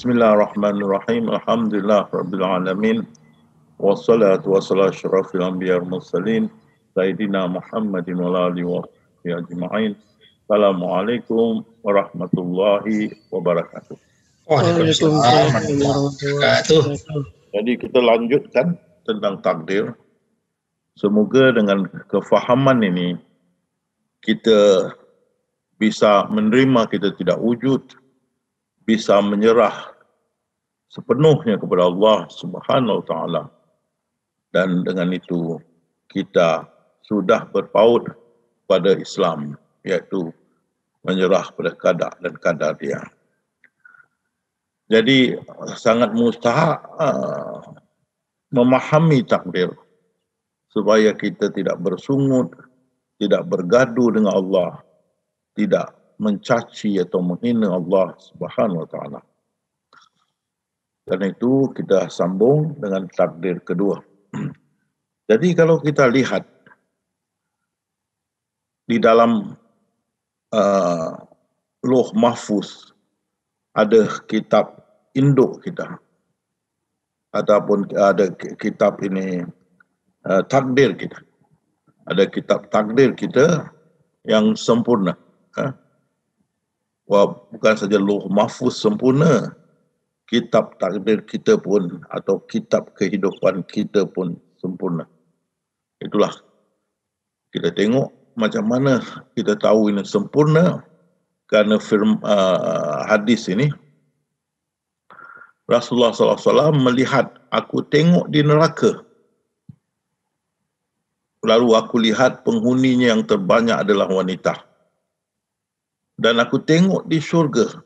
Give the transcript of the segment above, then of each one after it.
Bismillahirrahmanirrahim. Alhamdulillah Rabbil Alamin. Wassalatu wassalamu asyrafil anbiya wal mursalin. Sayyidina Muhammadin wa alihi wa sahbihi ajma'in. Assalamualaikum warahmatullahi wabarakatuh. Waalaikumsalam warahmatullahi wabarakatuh. Jadi kita lanjutkan tentang takdir. Semoga dengan kefahaman ini kita bisa menerima kita tidak wujud, bisa menyerah sepenuhnya kepada Allah Subhanahu wa taala. Dan dengan itu kita sudah berpaut pada Islam, iaitu menyerah pada qada dan qadar dia. Jadi sangat mustahak memahami takdir supaya kita tidak bersungut, tidak bergaduh dengan Allah, tidak mencaci atau menghina Allah Subhanahu wa taala. Karena itu kita sambung dengan takdir kedua. Jadi kalau kita lihat di dalam Lauh Mahfuz ada kitab induk kita ataupun ada kitab ini takdir kita. Ada kitab takdir kita yang sempurna. Wah, bukan saja Lauh Mahfuz sempurna, kitab takdir kita pun atau kitab kehidupan kita pun sempurna. Itulah kita tengok macam mana kita tahu ini sempurna, kerana hadis ini Rasulullah SAW melihat, aku tengok di neraka, lalu aku lihat penghuninya yang terbanyak adalah wanita. Dan aku tengok di syurga,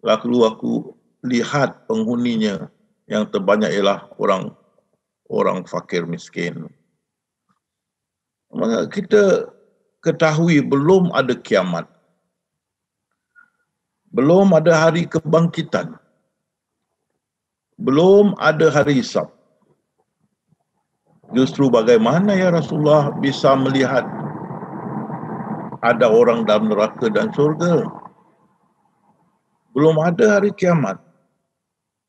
lalu aku lihat penghuninya yang terbanyak ialah orang fakir miskin. Maka kita ketahui belum ada kiamat, belum ada hari kebangkitan, belum ada hari hisab. Justru bagaimana ya Rasulullah bisa melihat ada orang dalam neraka dan surga? Belum ada hari kiamat,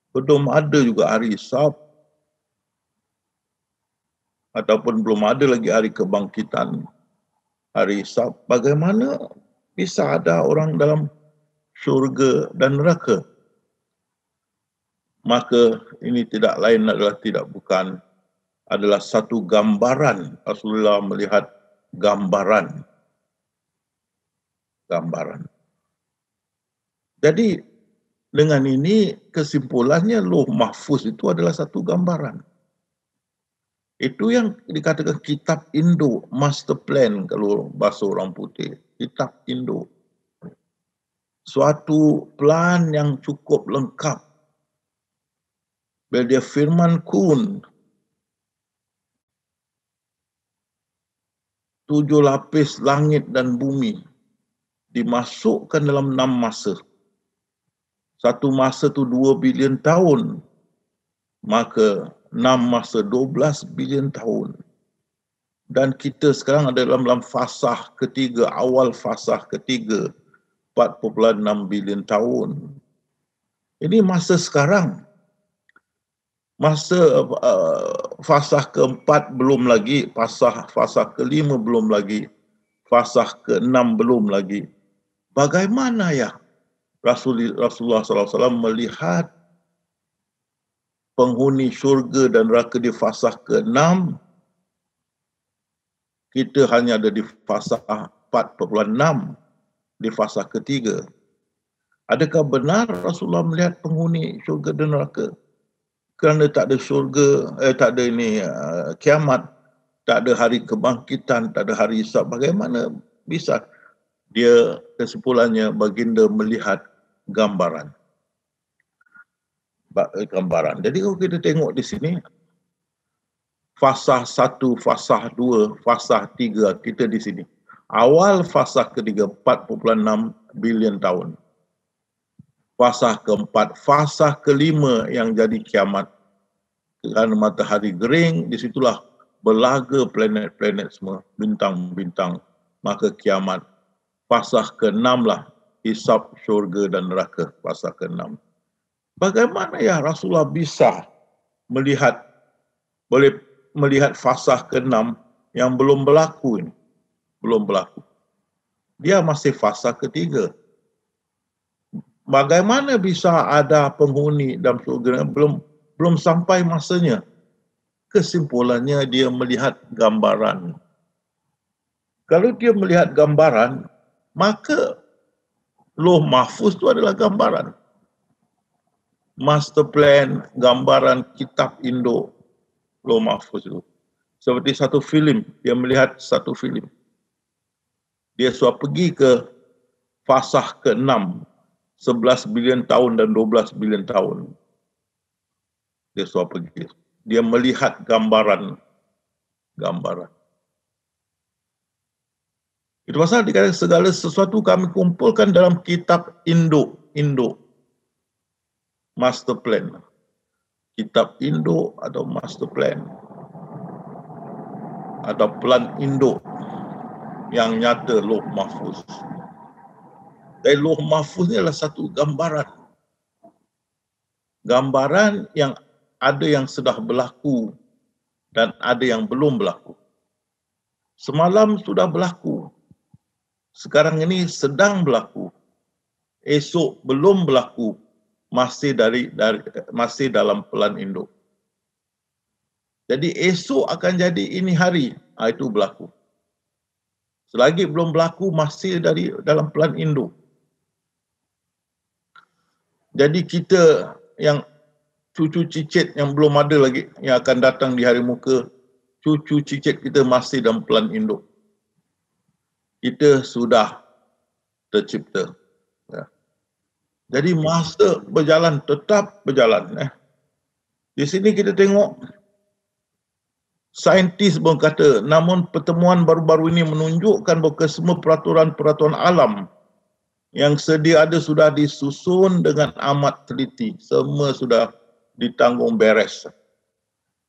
belum ada juga hari hisab, ataupun belum ada lagi hari kebangkitan, hari hisab. Bagaimana bisa ada orang dalam syurga dan neraka? Maka ini tidak lain adalah satu gambaran. Rasulullah melihat gambaran. Jadi dengan ini kesimpulannya Lauh Mahfuz itu adalah satu gambaran. Itu yang dikatakan kitab induk, master plan kalau bahasa orang putih. Kitab induk. Suatu plan yang cukup lengkap. Bila dia firman kun, 7 lapis langit dan bumi dimasukkan dalam 6 masa. Satu masa tu 2 bilion tahun, maka 6 masa 12 bilion tahun. Dan kita sekarang ada dalam fasah ketiga, awal fasah ketiga, 4.6 bilion tahun. Ini masa sekarang. Masa fasah keempat belum lagi, fasah kelima belum lagi, fasah keenam belum lagi. Bagaimana ya Rasulullah SAW melihat penghuni syurga dan neraka di fasah ke-6, kita hanya ada di fasah 4.6, di fasah ketiga. Adakah benar Rasulullah melihat penghuni syurga dan neraka? Kerana tak ada syurga, tak ada kiamat, tak ada hari kebangkitan, tak ada hari hisab. Bagaimana bisa dia kesimpulannya baginda melihat gambaran. Jadi kalau kita tengok di sini, fasah 1, fasah 2, fasah 3 kita di sini. Awal fasah ketiga 4.6 bilion tahun. Fasah keempat, fasah kelima yang jadi kiamat. Kerana matahari gering, disitulah berlaga planet-planet semua, bintang-bintang. Maka kiamat. Fasah ke-6 lah, hisab syurga dan neraka, fasah ke-6. bagaimana ya Rasulullah bisa boleh melihat fasa ke-6 yang belum berlaku ini? Belum berlaku. Dia masih fasa ke-3. Bagaimana bisa ada penghuni dalam surga belum sampai masanya? Kesimpulannya dia melihat gambaran. Kalau dia melihat gambaran, maka Lauh Mahfuz itu adalah gambaran. Master plan, gambaran kitab induk Lauh Mahfuz itu. Seperti satu filem, dia melihat satu filem. Dia sudah pergi ke fasah ke-6, 11 bilion tahun dan 12 bilion tahun. Dia sudah pergi. Dia melihat gambaran. Itu pasal dikatakan segala sesuatu kami kumpulkan dalam kitab induk. Master plan. Kitab induk atau master plan. Atau plan induk yang nyata Lauh Mahfuz. Dan Lauh Mahfuz ni adalah satu gambaran. Gambaran yang ada yang sudah berlaku dan ada yang belum berlaku. Semalam sudah berlaku. Sekarang ini sedang berlaku. Esok belum berlaku. Masih dalam plan induk. Jadi esok akan jadi ini hari. Itu berlaku. Selagi belum berlaku masih dalam plan induk. Jadi kita yang cucu cicit yang belum ada lagi yang akan datang di hari muka, cucu cicit kita masih dalam plan induk. Kita sudah tercipta. Ya. Jadi masa berjalan, tetap berjalan. Di sini kita tengok, saintis berkata, namun pertemuan baru-baru ini menunjukkan bahawa semua peraturan-peraturan alam yang sedia ada sudah disusun dengan amat teliti. Semua sudah ditanggung beres.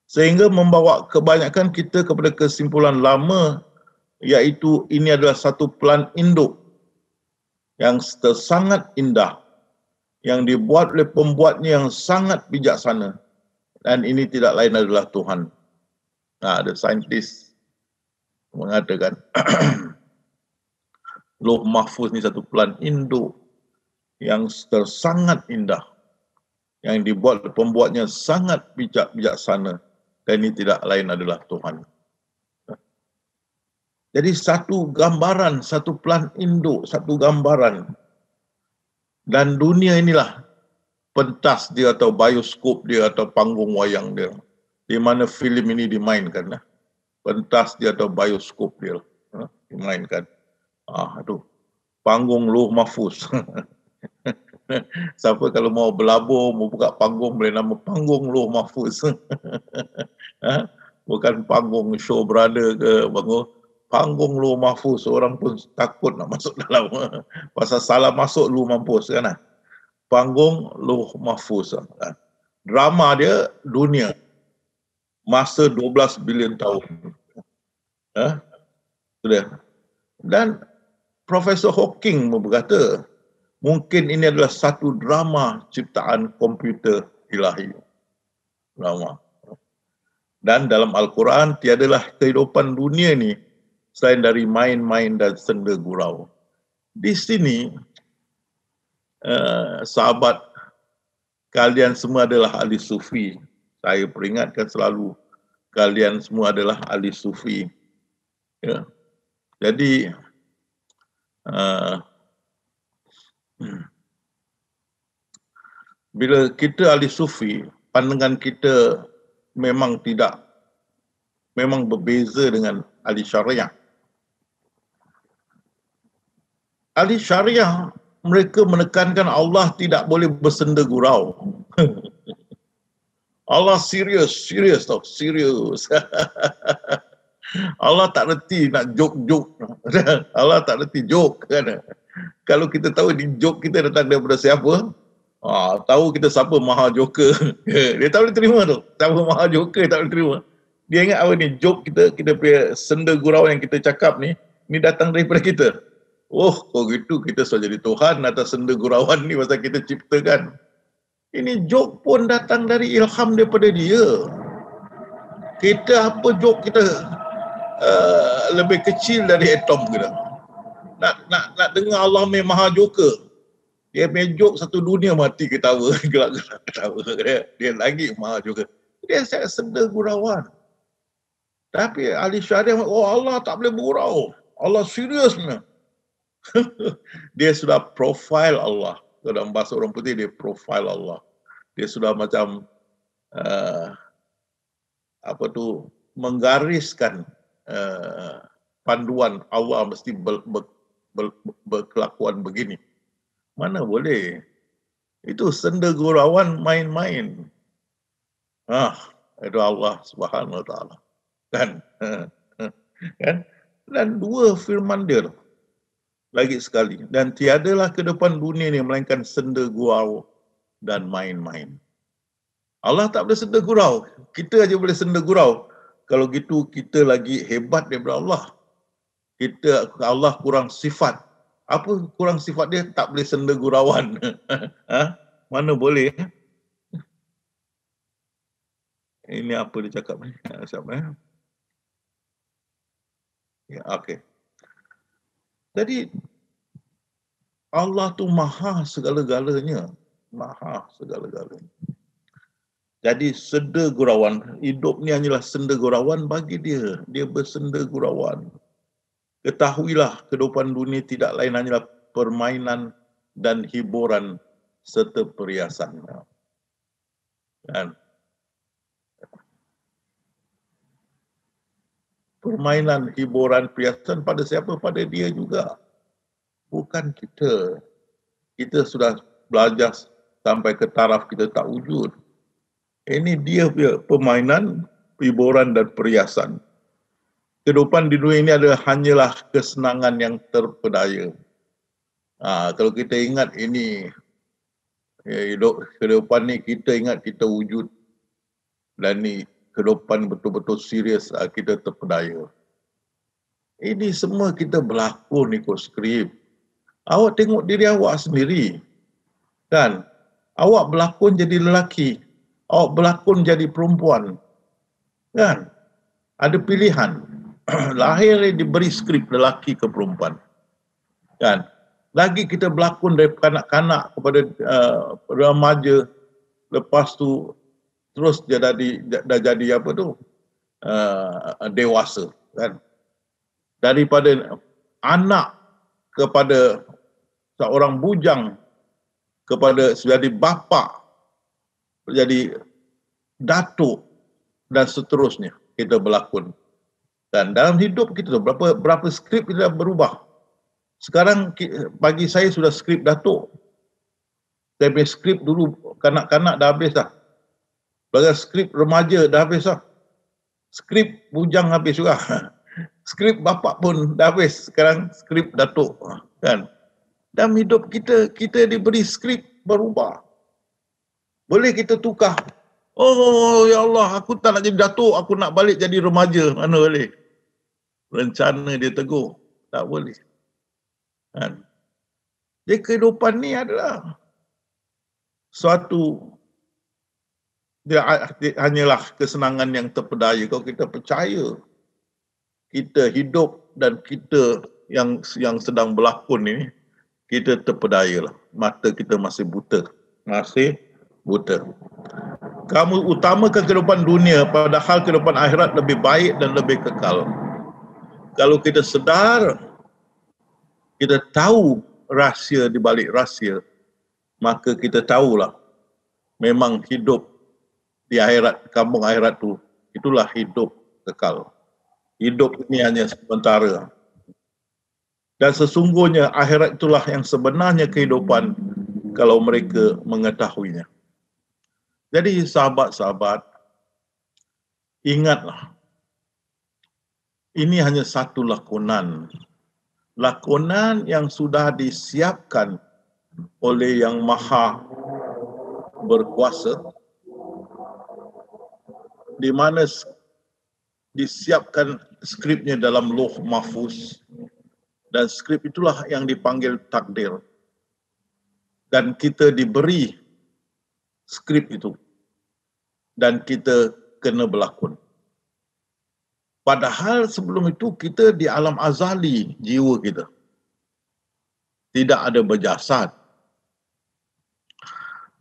Sehingga membawa kebanyakan kita kepada kesimpulan lama, iaitu ini adalah satu plan induk yang sangat indah, yang dibuat oleh pembuatnya yang sangat bijaksana. Dan ini tidak lain adalah Tuhan. Ada saintis mengatakan Lauh Mahfuz ni satu plan induk yang sangat indah, yang dibuat oleh pembuatnya sangat bijaksana, dan ini tidak lain adalah Tuhan. Jadi satu gambaran, satu plan induk, satu gambaran. Dan dunia inilah pentas dia atau bioskop dia atau panggung wayang dia. Di mana filem ini dimainkan. Pentas dia atau bioskop dia dimainkan. Aduh, panggung Lauh Mahfuz. Siapa kalau mau berlabur, mau buka panggung, boleh nama panggung Lauh Mahfuz. Bukan panggung Show Brother ke panggung Lauh Mahfuz. Orang pun takut nak masuk dalam. Pasal salah masuk Lauh Mahfuz kan. Panggung Lauh Mahfuz. Drama dia dunia. Masa 12 bilion tahun. Sudah. Dan Profesor Hawking berkata, mungkin ini adalah satu drama ciptaan komputer ilahi. Drama. Dan dalam Al-Quran, tiadalah kehidupan dunia ni selain dari main-main dan senda gurau. Di sini, sahabat, kalian semua adalah ahli sufi. Saya peringatkan selalu, kalian semua adalah ahli sufi. Ya. Jadi, bila kita ahli sufi, pandangan kita memang berbeza dengan ahli syariah. Ahli syariah, mereka menekankan Allah tidak boleh bersenda gurau. Allah serius tau, serius. Allah tak reti nak joke. Allah tak reti joke kan. Kalau kita tahu di joke kita datang daripada siapa, tahu kita siapa Maha Joker. Dia tak boleh terima tu. Siapa Maha Joker tak boleh terima. Dia ingat apa ni, joke kita punya senda gurau yang kita cakap ni datang daripada kita. Oh, kalau gitu kita sudah jadi Tuhan atas senda gurauan ni pasal kita ciptakan. Ini joke pun datang dari ilham daripada dia. Kita apa joke kita lebih kecil dari atom kita. Nak dengar Allah Maha Joker. Dia main joke satu dunia mati ketawa, gelak-gelak ketawa. Dia lagi Maha Joker. Dia sangat senda gurauan. Tapi ahli syariah, oh Allah tak boleh bergurau. Allah seriusnya. Dia sudah profile Allah. Dalam bahasa orang putih, dia profile Allah. Dia sudah macam menggariskan panduan Allah mesti berkelakuan begini. Mana boleh? Itu senda gurauan main-main. Itu Allah Subhanahu Wa Taala. Kan? Dan dua firman dia lagi sekali. Dan tiadalah kehidupan dunia ni melainkan senda gurau dan main-main. Allah tak boleh senda gurau. Kita aja boleh senda gurau. Kalau gitu kita lagi hebat daripada Allah. Allah kurang sifat. Apa kurang sifat dia? Tak boleh senda gurauan. Mana boleh? Ini apa dia cakap ni? Siapa? Ya, okey. Jadi Allah tu maha segala-galanya. Maha segala-galanya. Jadi senda gurauan, hidup ni hanyalah senda gurauan bagi dia. Dia bersenda gurauan. Ketahuilah kehidupan dunia tidak lain hanyalah permainan dan hiburan serta perhiasan. Dan permainan, hiburan, perhiasan pada siapa? Pada dia juga. Bukan kita. Kita sudah belajar sampai ke taraf kita tak wujud. Ini dia punya permainan, hiburan dan perhiasan. Kehidupan di dunia ini adalah hanyalah kesenangan yang terpedaya. Kalau kita ingat ini, hidup kehidupan ni kita ingat kita wujud. Dan ni kehidupan betul-betul serius, kita terpedaya. Ini semua kita berlakon ikut skrip. Awak tengok diri awak sendiri. Kan? Awak berlakon jadi lelaki. Awak berlakon jadi perempuan. Kan? Ada pilihan. Lahir diberi skrip lelaki ke perempuan. Kan? Lagi kita berlakon dari kanak-kanak kepada remaja. Lepas tu terus dia dah jadi apa tu? Dewasa. Kan? Daripada anak kepada seorang bujang, kepada jadi bapa, jadi datuk dan seterusnya kita berlakon. Dan dalam hidup kita berapa skrip kita berubah. Sekarang bagi saya sudah skrip datuk. Saya punya skrip dulu kanak-kanak dah habis dah. Bagi skrip remaja dah habis dah. Skrip bujang habis juga. Skrip bapak pun dah habis. Sekarang skrip datuk. Kan? Dalam hidup kita diberi skrip berubah. Boleh kita tukar. Oh ya Allah, aku tak nak jadi datuk, aku nak balik jadi remaja. Mana boleh? Rencana dia tegur. Tak boleh. Kan? Jadi kehidupan ni adalah suatu, dia hanyalah kesenangan yang terpedaya. Kalau kita percaya kita hidup dan kita yang sedang berlakon ini, kita terpedayalah. Mata kita masih buta. Masih buta. Kamu utamakan kehidupan dunia padahal kehidupan akhirat lebih baik dan lebih kekal. Kalau kita sedar, kita tahu rahsia di balik rahsia, maka kita tahulah memang hidup di akhirat, kampung akhirat tu, itulah hidup kekal. Hidup ini hanya sementara. Dan sesungguhnya akhirat itulah yang sebenarnya kehidupan kalau mereka mengetahuinya. Jadi sahabat-sahabat, ingatlah, ini hanya satu lakonan. Lakonan yang sudah disiapkan oleh Yang Maha Berkuasa, di mana disiapkan skripnya dalam Lauh Mahfuz, dan skrip itulah yang dipanggil takdir. Dan kita diberi skrip itu. Dan kita kena berlakon. Padahal sebelum itu kita di alam azali jiwa kita. Tidak ada berjasad.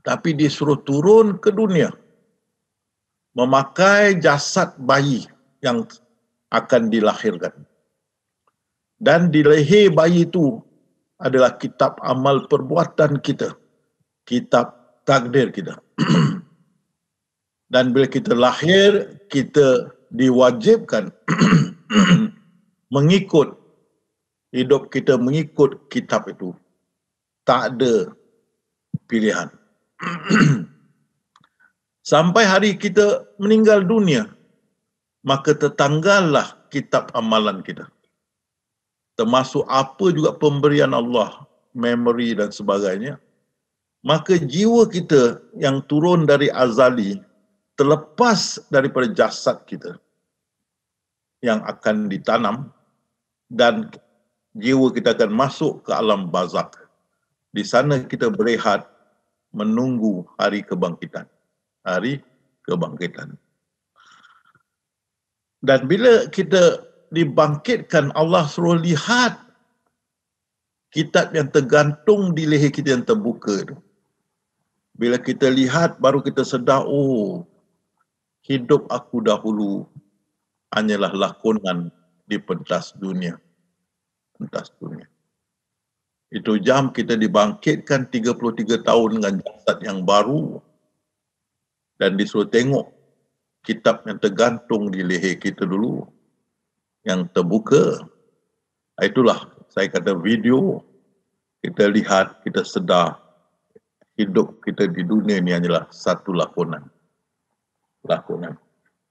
Tapi disuruh turun ke dunia. Memakai jasad bayi yang akan dilahirkan. Dan di leher bayi itu adalah kitab amal perbuatan kita. Kitab takdir kita. Dan bila kita lahir, kita diwajibkan mengikut, hidup kita mengikut kitab itu. Tak ada pilihan. Sampai hari kita meninggal dunia, maka tertanggallah kitab amalan kita. Termasuk apa juga pemberian Allah, memori dan sebagainya. Maka jiwa kita yang turun dari azali, terlepas daripada jasad kita yang akan ditanam, dan jiwa kita akan masuk ke alam barzakh. Di sana kita berehat menunggu hari kebangkitan. Hari kebangkitan. Dan bila kita dibangkitkan, Allah suruh lihat kitab yang tergantung di leher kita yang terbuka itu. Bila kita lihat, baru kita sedar, oh, hidup aku dahulu hanyalah lakonan di pentas dunia. Pentas dunia. Itu jam kita dibangkitkan 33 tahun dengan jasad yang baru dan disuruh tengok kitab yang tergantung di leher kita dulu yang terbuka. Itulah saya kata video, kita lihat, kita sedar hidup kita di dunia ini hanyalah satu lakonan. Lakonan.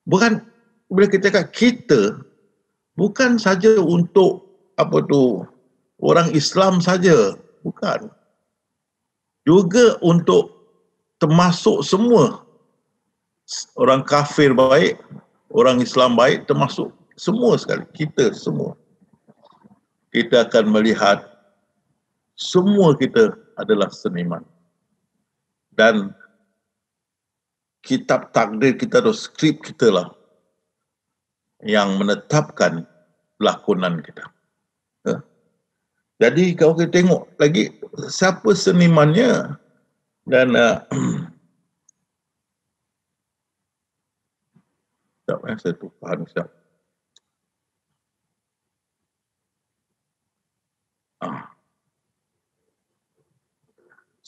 Bukan, bila kita kata kita, bukan saja untuk apa tu orang Islam saja, bukan. Juga untuk termasuk semua. Orang kafir baik, orang Islam baik, termasuk semua sekali. Kita semua. Kita akan melihat semua kita adalah seniman. Dan kitab takdir kita atau skrip kita lah yang menetapkan lakonan kita. Jadi kalau kita tengok lagi siapa senimannya dan saya tuhan siap.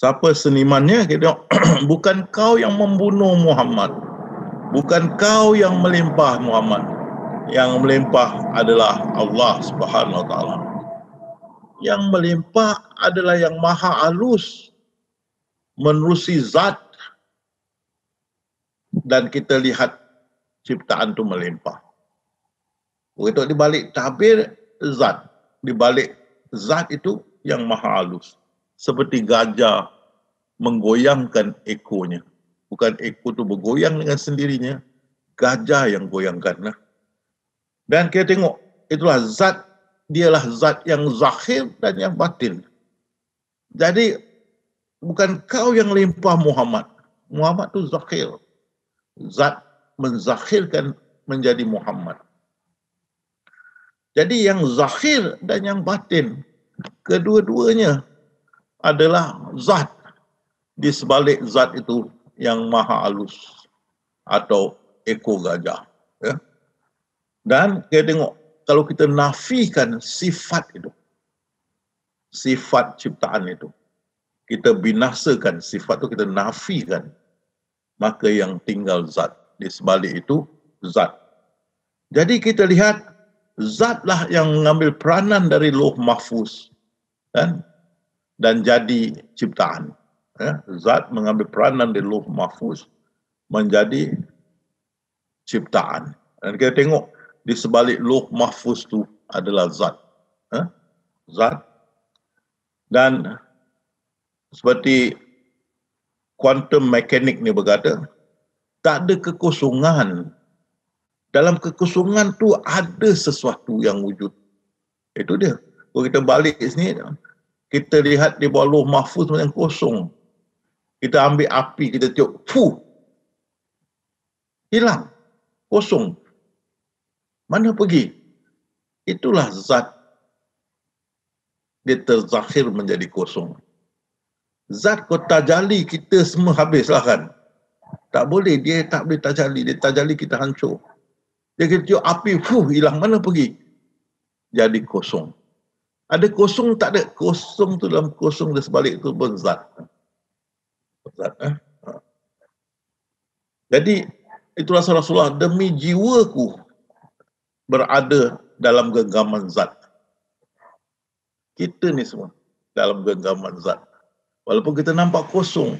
Siapa senimannya? Kita tengok, bukan kau yang membunuh Muhammad. Bukan kau yang melimpah Muhammad. Yang melimpah adalah Allah Subhanahu Wa Taala. Yang melimpah adalah yang maha halus, menerusi zat. Dan kita lihat ciptaan itu melimpah. Begitu di balik tabir zat. Di balik zat itu yang maha halus. Seperti gajah menggoyangkan ekornya. Bukan ekor itu bergoyang dengan sendirinya. Gajah yang goyangkan. Dan kita tengok, itulah zat, dialah zat yang zahir dan yang batin. Jadi, bukan kau yang limpah Muhammad. Muhammad itu zahir. Zat menzahirkan menjadi Muhammad. Jadi yang zahir dan yang batin, kedua-duanya adalah zat. Di sebalik zat itu yang maha halus atau ekor gajah. Ya. Dan kita tengok, kalau kita nafikan sifat itu, sifat ciptaan itu, kita binasakan sifat itu, kita nafikan, maka yang tinggal zat. Di sebalik itu zat. Jadi kita lihat zatlah yang mengambil peranan dari Lauh Mahfuz dan jadi ciptaan. Ya, zat mengambil peranan dari Lauh Mahfuz menjadi ciptaan. Dan kita tengok di sebalik Lauh Mahfuz itu adalah zat. Ya, zat. Dan seperti quantum mechanic ni berkata, tak ada kekosongan. Dalam kekosongan tu ada sesuatu yang wujud. Itu dia. Kalau kita balik sini, kita lihat di bawah Lauh Mahfuz yang kosong. Kita ambil api, kita tiup, fuh, hilang, kosong. Mana pergi? Itulah zat. Dia terzahir menjadi kosong. Zat kau tajali, kita semua habislah kan. Tak boleh, dia tak boleh tajali. Dia tajali, kita hancur. Dia kita tiup api, fuh, hilang. Mana pergi? Jadi kosong. Ada kosong, tak ada. Kosong tu dalam kosong dan sebalik tu pun zat. Zat. Jadi, itulah Rasulullah, demi jiwaku berada dalam genggaman zat. Kita ni semua dalam genggaman zat. Walaupun kita nampak kosong,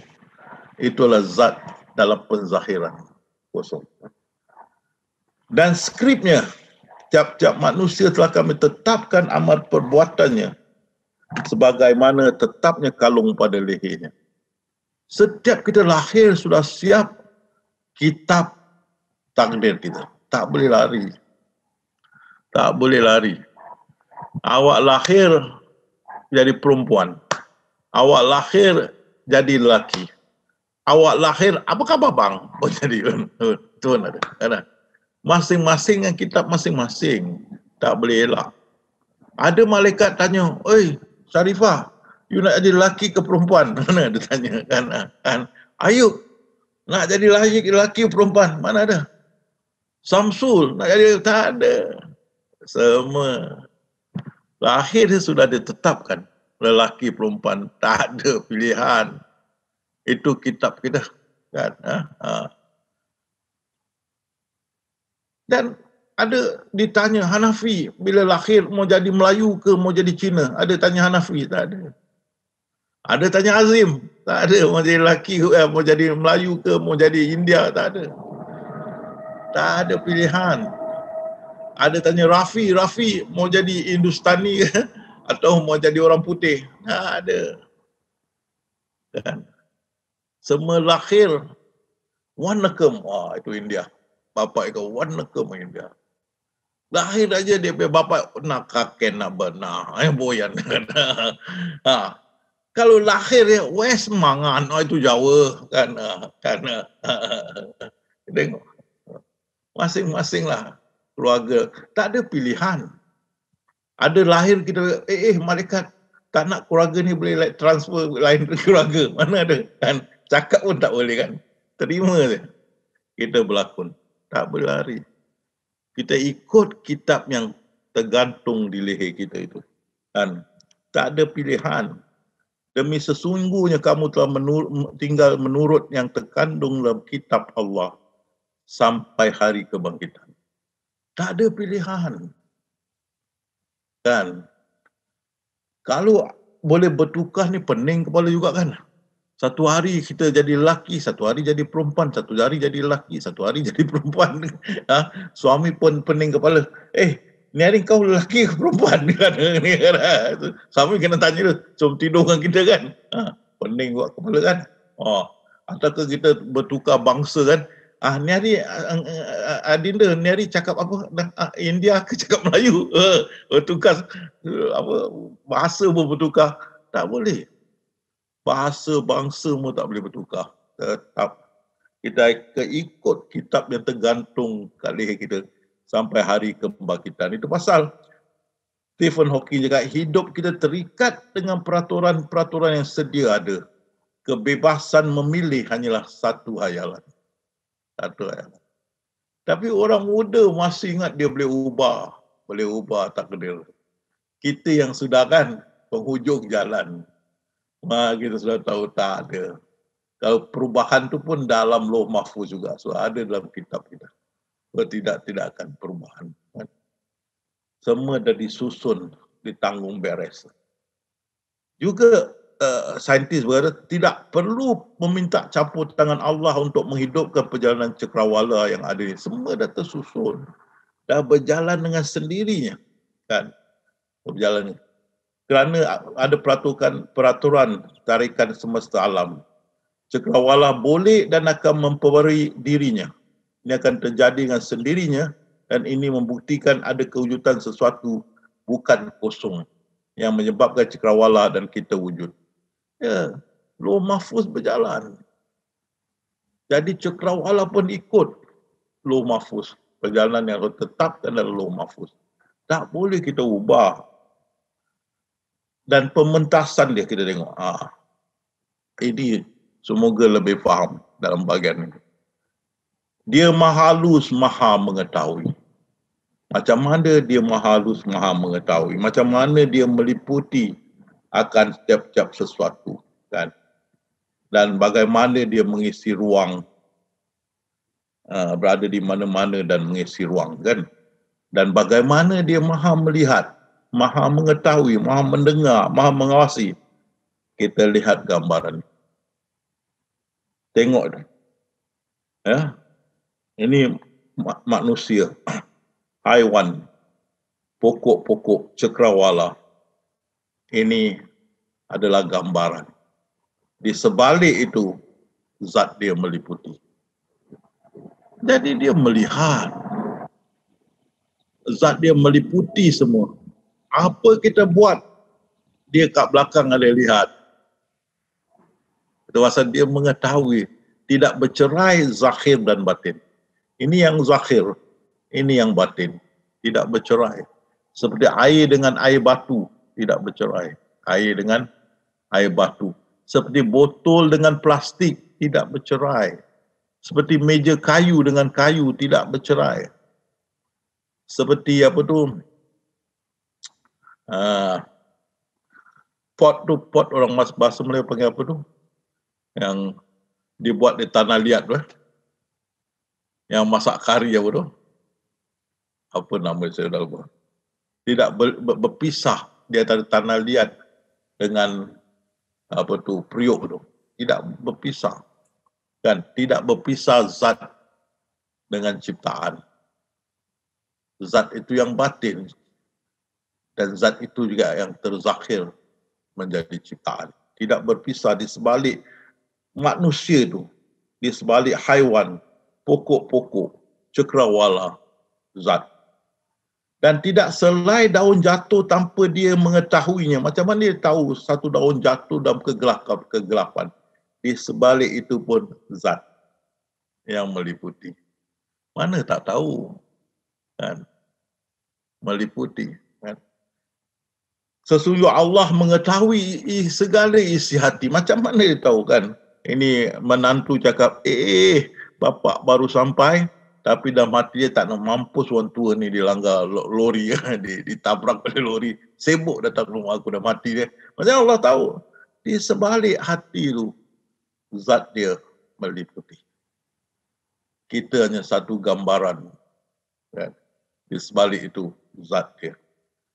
itulah zat dalam penzahiran kosong. Dan skripnya, tiap-tiap manusia telah kami tetapkan amal perbuatannya sebagaimana tetapnya kalung pada lehernya. Setiap kita lahir sudah siap kitab takdir kita. Tak boleh lari. Tak boleh lari. Awak lahir jadi perempuan. Awak lahir jadi lelaki. Awak lahir, apa khabar bang? Oh jadi, tuan ada. Masing-masing yang kitab masing-masing. Tak boleh elak. Ada malaikat tanya, oi Syarifah, you nak jadi lelaki ke perempuan? Mana dia tanya kan? Ayub, nak jadi lelaki ke perempuan? Mana ada? Samsul, nak jadi, tak ada. Semua. Lahir dia sudah ditetapkan. Lelaki perempuan, tak ada pilihan. Itu kitab kita. Kan? Dan ada ditanya Hanafi, bila lahir mau jadi Melayu ke mau jadi Cina? Ada tanya Hanafi? Tak ada. Ada tanya Azim? Tak ada. Mau jadi lelaki, mau jadi Melayu ke mau jadi India? Tak ada. Tak ada pilihan. Ada tanya Rafi mau jadi Hindustani ke atau mau jadi orang putih? Tak ada. Kan? Semua lahir Wanakem, itu India. Bapak itu Wanakem India. Lahir aja dia punya bapak nak kakek nak benar. Boyan. Kalau lahir ya West Mangan, itu Jawa kan. Tengok. Masing-masing lah keluarga. Tak ada pilihan. Ada lahir kita, malaikat tak nak keluarga ni boleh transfer lain keluarga. Mana ada? Kan? Cakap pun tak boleh kan. Terima je. Kita berlakon. Tak boleh lari. Kita ikut kitab yang tergantung di leher kita itu. Kan? Tak ada pilihan. Demi sesungguhnya kamu telah tinggal menurut yang terkandung dalam kitab Allah sampai hari kebangkitan. Tak ada pilihan. Kan? Kalau boleh bertukar ni pening kepala juga kan. Satu hari kita jadi lelaki, satu hari jadi perempuan, satu hari jadi lelaki, satu hari jadi perempuan. Suami pun pening kepala. Ni hari kau lelaki ke perempuan? Suami kena tanya tu, sebelum tidur dengan kita kan. Pening buat kepala kan. Ataukah kita bertukar bangsa kan. Ni hari Adinda, ni hari cakap apa? India ke cakap Melayu? Bertukar bahasa pun bertukar. Tak boleh. Bahasa bangsa pun tak boleh bertukar. Tetap kita ikut kitab yang tergantung kat leher kita sampai hari kebangkitan. Itu pasal Stephen Hawking cakap hidup kita terikat dengan peraturan-peraturan yang sedia ada. Kebebasan memilih hanyalah satu hayalan. Tapi orang muda masih ingat dia boleh ubah takdir. Kita yang sudah kan penghujung jalan, kita sudah tahu tak ada. Kalau perubahan tu pun dalam Lauh Mahfuz juga, so ada dalam kitab kita. Tidak akan perubahan. Semua dah disusun, ditanggung beres. Juga saintis berkata tidak perlu meminta campur tangan Allah untuk menghidupkan perjalanan cakrawala yang ada ini. Semua dah tersusun, dah berjalan dengan sendirinya, kan? Berjalan kerana ada peraturan tarikan semesta alam. Cakrawala boleh dan akan memperbarui dirinya. Ini akan terjadi dengan sendirinya dan ini membuktikan ada kewujudan sesuatu bukan kosong yang menyebabkan cakrawala dan kita wujud. Ya, Lauh mahfuz berjalan. Jadi cakrawala pun ikut lauh mahfuz. Perjalanan yang ditetapkan dalam lauh mahfuz. Tak boleh kita ubah. Dan pementasan dia kita tengok. Ini semoga lebih faham dalam bahagian ini. Dia maha halus, maha mengetahui. Macam mana dia maha halus, maha mengetahui. Macam mana dia meliputi akan setiap sesuatu. Kan? Dan bagaimana dia mengisi ruang. Berada di mana-mana dan mengisi ruang. Kan? Dan bagaimana dia maha melihat, maha mengetahui, maha mendengar, maha mengawasi. Kita lihat gambaran. Tengok. Ya? Ini manusia, haiwan, pokok-pokok, cakrawala. Ini adalah gambaran. Di sebalik itu, zat dia meliputi. Jadi dia melihat. Zat dia meliputi semua. Apa kita buat, dia kat belakang ada lihat. Itu pasal dia mengetahui, tidak bercerai zahir dan batin. Ini yang zahir, ini yang batin. Tidak bercerai. Seperti air dengan air batu, tidak bercerai. Air dengan air batu. Seperti botol dengan plastik, tidak bercerai. Seperti meja kayu dengan kayu, tidak bercerai. Seperti apa tu? Pot orang bahasa Melayu panggil apa tu? Yang dibuat di tanah liat tu. Yang masak kari apa tu? Apa nama saya dah lupa. Tidak berpisah di antara tanah liat dengan apa tu, periuk tu. Tidak berpisah. Kan? Tidak berpisah zat dengan ciptaan. Zat itu yang batin. Dan zat itu juga yang terzakhir menjadi ciptaan. Tidak berpisah di sebalik manusia itu. Di sebalik haiwan, pokok-pokok, cakrawala, zat. Dan tidak selai daun jatuh tanpa dia mengetahuinya. Macam mana dia tahu satu daun jatuh dalam kegelapan? Di sebalik itu pun zat yang meliputi. Mana tak tahu. Kan? Meliputi. Kan? Sesungguhnya Allah mengetahui segala isi hati. Macam mana dia tahu kan? Ini menantu cakap, bapak baru sampai, tapi dalam hati dia tak nak mampus orang tua ni dilanggar lori, ditabrak oleh lori. Sibuk datang rumah aku dalam hati dia. Macam Allah tahu. Di sebalik hati tu, zat dia meliputi. Kita hanya satu gambaran. Kan? Di sebalik itu, zat dia.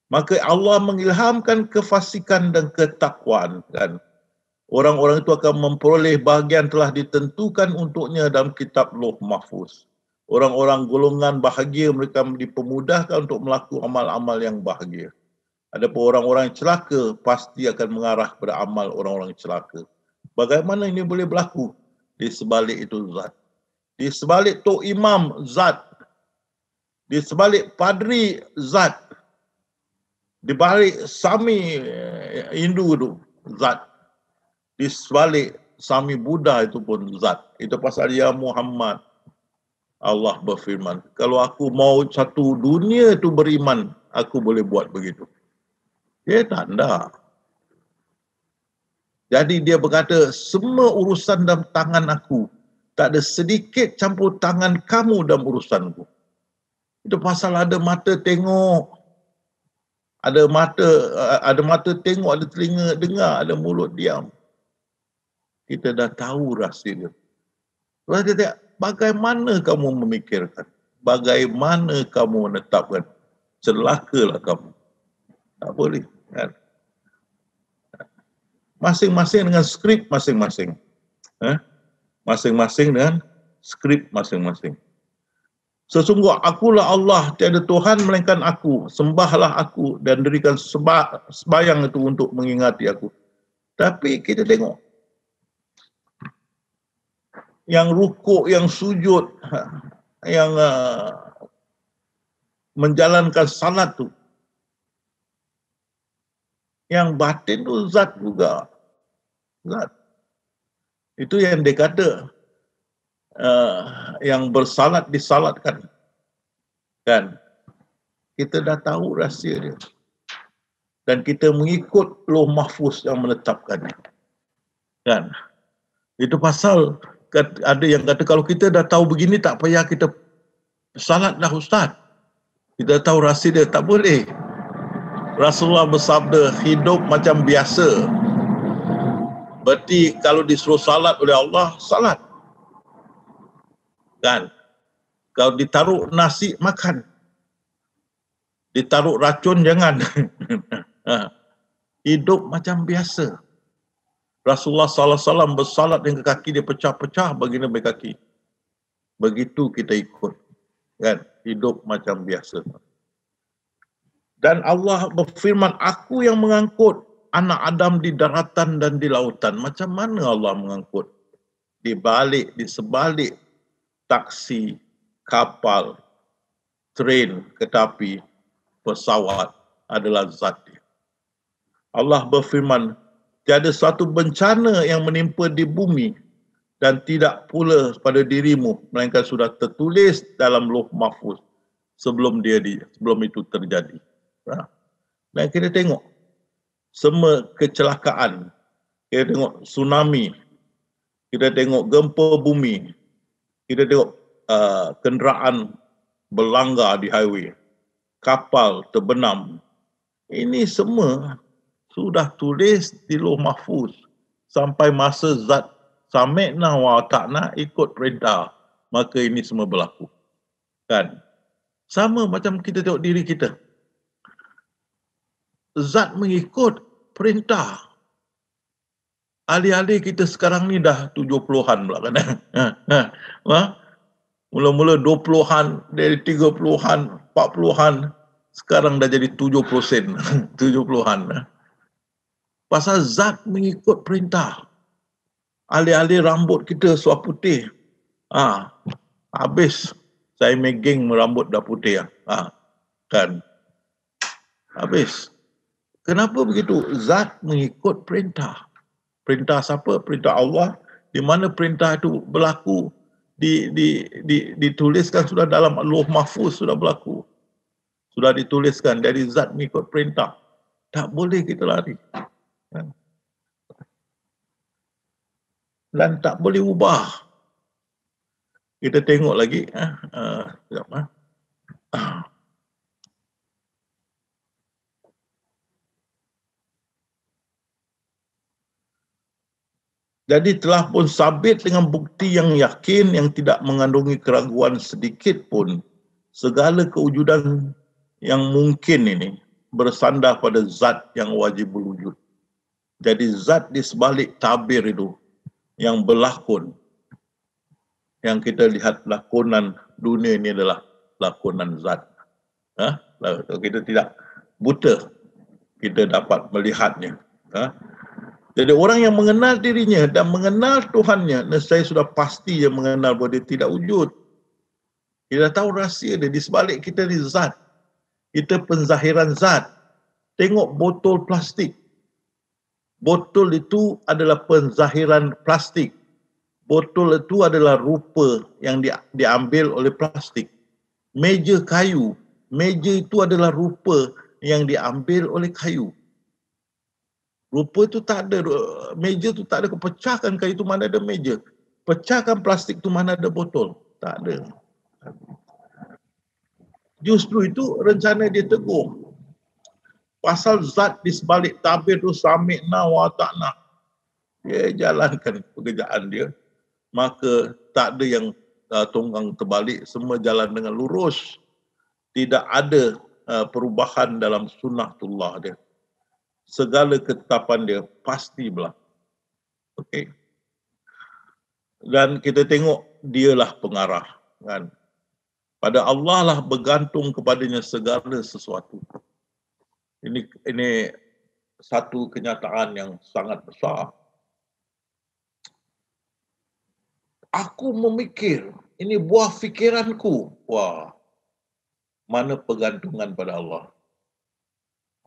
Maka Allah mengilhamkan kefasikan dan ketakwaan. Kan? Orang-orang itu akan memperoleh bahagian telah ditentukan untuknya dalam kitab Lauh Mahfuz. Orang-orang golongan bahagia, mereka dipermudahkan untuk melakukan amal-amal yang bahagia. Adapun orang-orang yang celaka pasti akan mengarah kepada amal orang-orang celaka. Bagaimana ini boleh berlaku? Di sebalik itu zat. Di sebalik Tok Imam zat. Di sebalik Padri zat. Di balik Sami Hindu itu zat. Di sebalik Sami Buddha itu pun zat. Itu pasal ya Muhammad. Allah berfirman, kalau aku mau satu dunia itu beriman, aku boleh buat begitu. Dia tak ada. Jadi dia berkata, semua urusan dalam tangan aku. Tak ada sedikit campur tangan kamu dalam urusanku. Itu pasal ada mata tengok. Ada mata tengok, ada telinga dengar, ada mulut diam. Kita dah tahu rahsia dia. Lepas dia, bagaimana kamu memikirkan? Bagaimana kamu menetapkan? Celakalah kamu. Tak boleh. Kan? Masing-masing dengan skrip masing-masing. Masing-masing dengan skrip masing-masing. Sesungguhnya akulah Allah, tiada Tuhan melainkan aku. Sembahlah aku dan dirikan sembahyang itu untuk mengingati aku. Tapi kita tengok. Yang rukuk, yang sujud, yang menjalankan salat tu. Yang batin tu zat juga. Zat. Itu yang dia kata, yang bersalat disalatkan. Kan? Kita dah tahu rahsia dia. Dan kita mengikut Lauh Mahfuz yang menetapkannya. Kan? Itu pasal ada yang kata kalau kita dah tahu begini tak payah kita salat dah Ustaz. Kita tahu rahsia dia, tak boleh. Rasulullah bersabda hidup macam biasa. Berarti kalau disuruh salat oleh Allah, salat. Kan? Kalau ditaruh nasi, makan. Ditaruh racun, jangan. Hidup macam biasa. Rasulullah SAW bersalat hingga kaki dia pecah-pecah baginda berkaki. Begitu kita ikut. Kan? Hidup macam biasa. Dan Allah berfirman, aku yang mengangkut anak Adam di daratan dan di lautan. Macam mana Allah mengangkut? Di sebalik taksi, kapal, train, kereta, pesawat adalah zat dia. Allah berfirman, tiada satu bencana yang menimpa di bumi dan tidak pula pada dirimu, melainkan sudah tertulis dalam Lauh Mahfuz sebelum itu terjadi. Dan kita tengok semua kecelakaan, kita tengok tsunami, kita tengok gempa bumi, kita tengok kenderaan berlanggar di highway, kapal terbenam. Ini semua sudah tulis di Lauh Mahfuz sampai masa zat sami'na wa ta'na ikut perintah, maka ini semua berlaku. Kan? Sama macam kita tengok diri kita. Zat mengikut perintah. Ahli-ahli kita sekarang ni dah 70-an pula kan. Mula-mula 20-an, dari 30-an, 40-an, sekarang dah jadi 70%. 70-an. Pasal zat mengikut perintah. Ahli-ahli rambut kita suah putih. Habis saya meging rambut dah putih. Kan? Habis. Kenapa begitu? Zat mengikut perintah. Perintah siapa? Perintah Allah. Di mana perintah itu berlaku, dituliskan sudah dalam Lauh Mahfuz, sudah berlaku. Sudah dituliskan dari zat mengikut perintah. Tak boleh kita lari. Dan tak boleh ubah. Kita tengok lagi. Jadi telah pun sabit dengan bukti yang yakin yang tidak mengandungi keraguan sedikit pun, segala kewujudan yang mungkin ini bersandar pada zat yang wajib berwujud. Jadi zat di sebalik tabir itu yang berlakon, yang kita lihat lakonan dunia ini adalah lakonan zat. Kita tidak buta, kita dapat melihatnya. Jadi orang yang mengenal dirinya dan mengenal Tuhannya, saya sudah pasti dia mengenal bahawa dia tidak wujud. Kita tahu rahsia dia, di sebalik kita ni zat. Kita penzahiran zat. Tengok botol plastik. Botol itu adalah penzahiran plastik. Botol itu adalah rupa yang diambil oleh plastik. Meja kayu. Meja itu adalah rupa yang diambil oleh kayu. Rupa itu tak ada, meja itu tak ada, pecahkan kayu itu mana ada meja. Pecahkan plastik itu mana ada botol. Tak ada. Justru itu rencana dia tegur. Pasal zat di sebalik tabir itu sami'na wa ta'na. Dia jalankan pekerjaan dia. Maka tak ada yang tunggang terbalik. Semua jalan dengan lurus. Tidak ada perubahan dalam sunnatullah dia. Segala ketetapan dia pasti berlaku. Okey. Dan kita tengok dialah pengarah, kan? Pada Allah lah bergantung kepadanya segala sesuatu. Ini satu kenyataan yang sangat besar. Aku memikir, ini buah fikiranku. Wah, mana pergantungan pada Allah?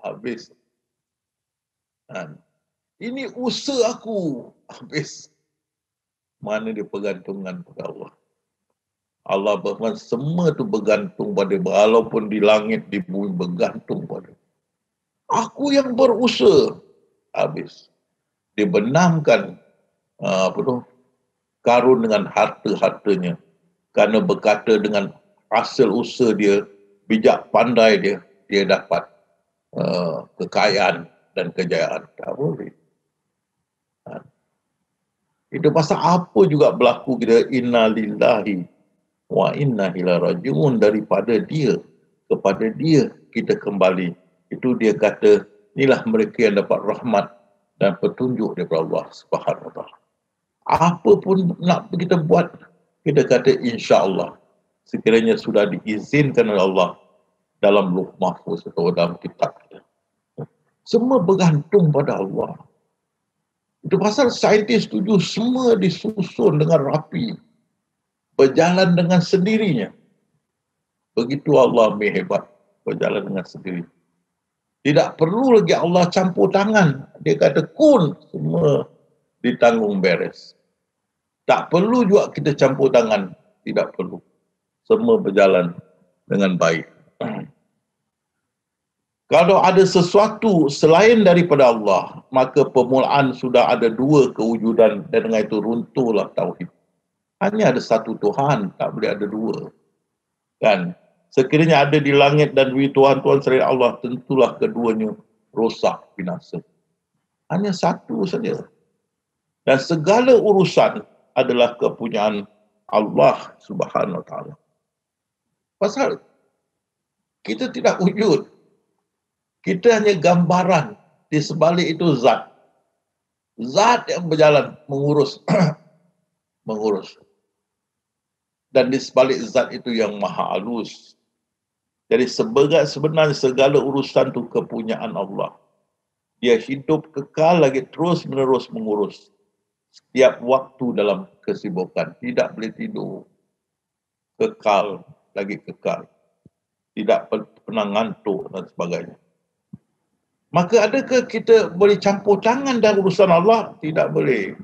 Habis. Ini usaha aku. Habis. Mana dia pergantungan pada Allah. Allah berfirman, semua tu bergantung pada dia. Walaupun di langit, di bumi, bergantung pada dia. Aku yang berusaha. Habis. Dia benamkan karun dengan harta-hartanya. Kerana berkata dengan hasil usaha dia, bijak pandai dia, dia dapat kekayaan dan kejayaan. Tak boleh. Itu pasal apa juga berlaku kita, inna lillahi wa inna ilaihi raji'un, daripada dia kepada dia kita kembali. Itu dia kata, inilah mereka yang dapat rahmat dan petunjuk daripada Allah Subhanahu wa taala. Apa pun nak kita buat, kita kata insya-Allah. Sekiranya sudah diizinkan oleh Allah dalam Lauh Mahfuz atau dalam kitab kita. Semua bergantung pada Allah. Itu pasal saintis setuju semua disusun dengan rapi. Berjalan dengan sendirinya. Begitu Allah hebat. Berjalan dengan sendiri. Tidak perlu lagi Allah campur tangan. Dia kata kun, semua ditanggung beres. Tak perlu juga kita campur tangan. Tidak perlu. Semua berjalan dengan baik. Kalau ada sesuatu selain daripada Allah, maka permulaan sudah ada dua kewujudan dan dengan itu runtuhlah tauhid. Hanya ada satu Tuhan, tak boleh ada dua. Kan? Sekiranya ada di langit dan bumi Tuhan-Tuhan selain Allah, tentulah keduanya rosak, binasa. Hanya satu saja. Dan segala urusan adalah kepunyaan Allah Subhanahu wa taala. Pasal kita tidak wujud. Kita hanya gambaran, di sebalik itu zat. Zat yang berjalan mengurus. mengurus. Dan di sebalik zat itu yang maha halus. Jadi sebenarnya segala urusan itu kepunyaan Allah. Dia hidup kekal lagi terus menerus mengurus. Setiap waktu dalam kesibukan. Tidak boleh tidur. Kekal, lagi kekal. Tidak pernah ngantuk dan sebagainya. Maka adakah kita boleh campur tangan dalam urusan Allah? Tidak boleh.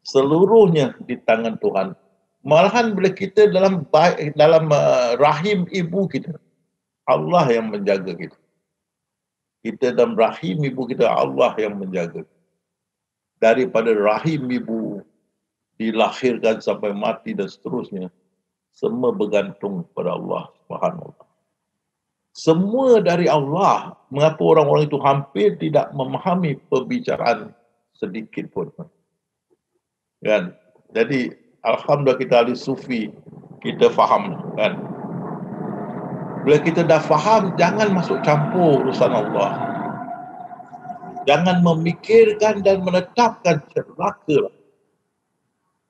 Seluruhnya di tangan Tuhan. Malahan bila kita dalam rahim ibu kita, Allah yang menjaga kita. Kita dalam rahim ibu kita, Allah yang menjaga. Daripada rahim ibu, dilahirkan sampai mati dan seterusnya, semua bergantung pada Allah Subhanahu wa taala. Semua dari Allah. Mengapa orang-orang itu hampir tidak memahami perbicaraan sedikit pun. Kan? Jadi, alhamdulillah kita ahli sufi, kita faham. Kan? Bila kita dah faham, jangan masuk campur urusan Allah. Jangan memikirkan dan menetapkan celaka.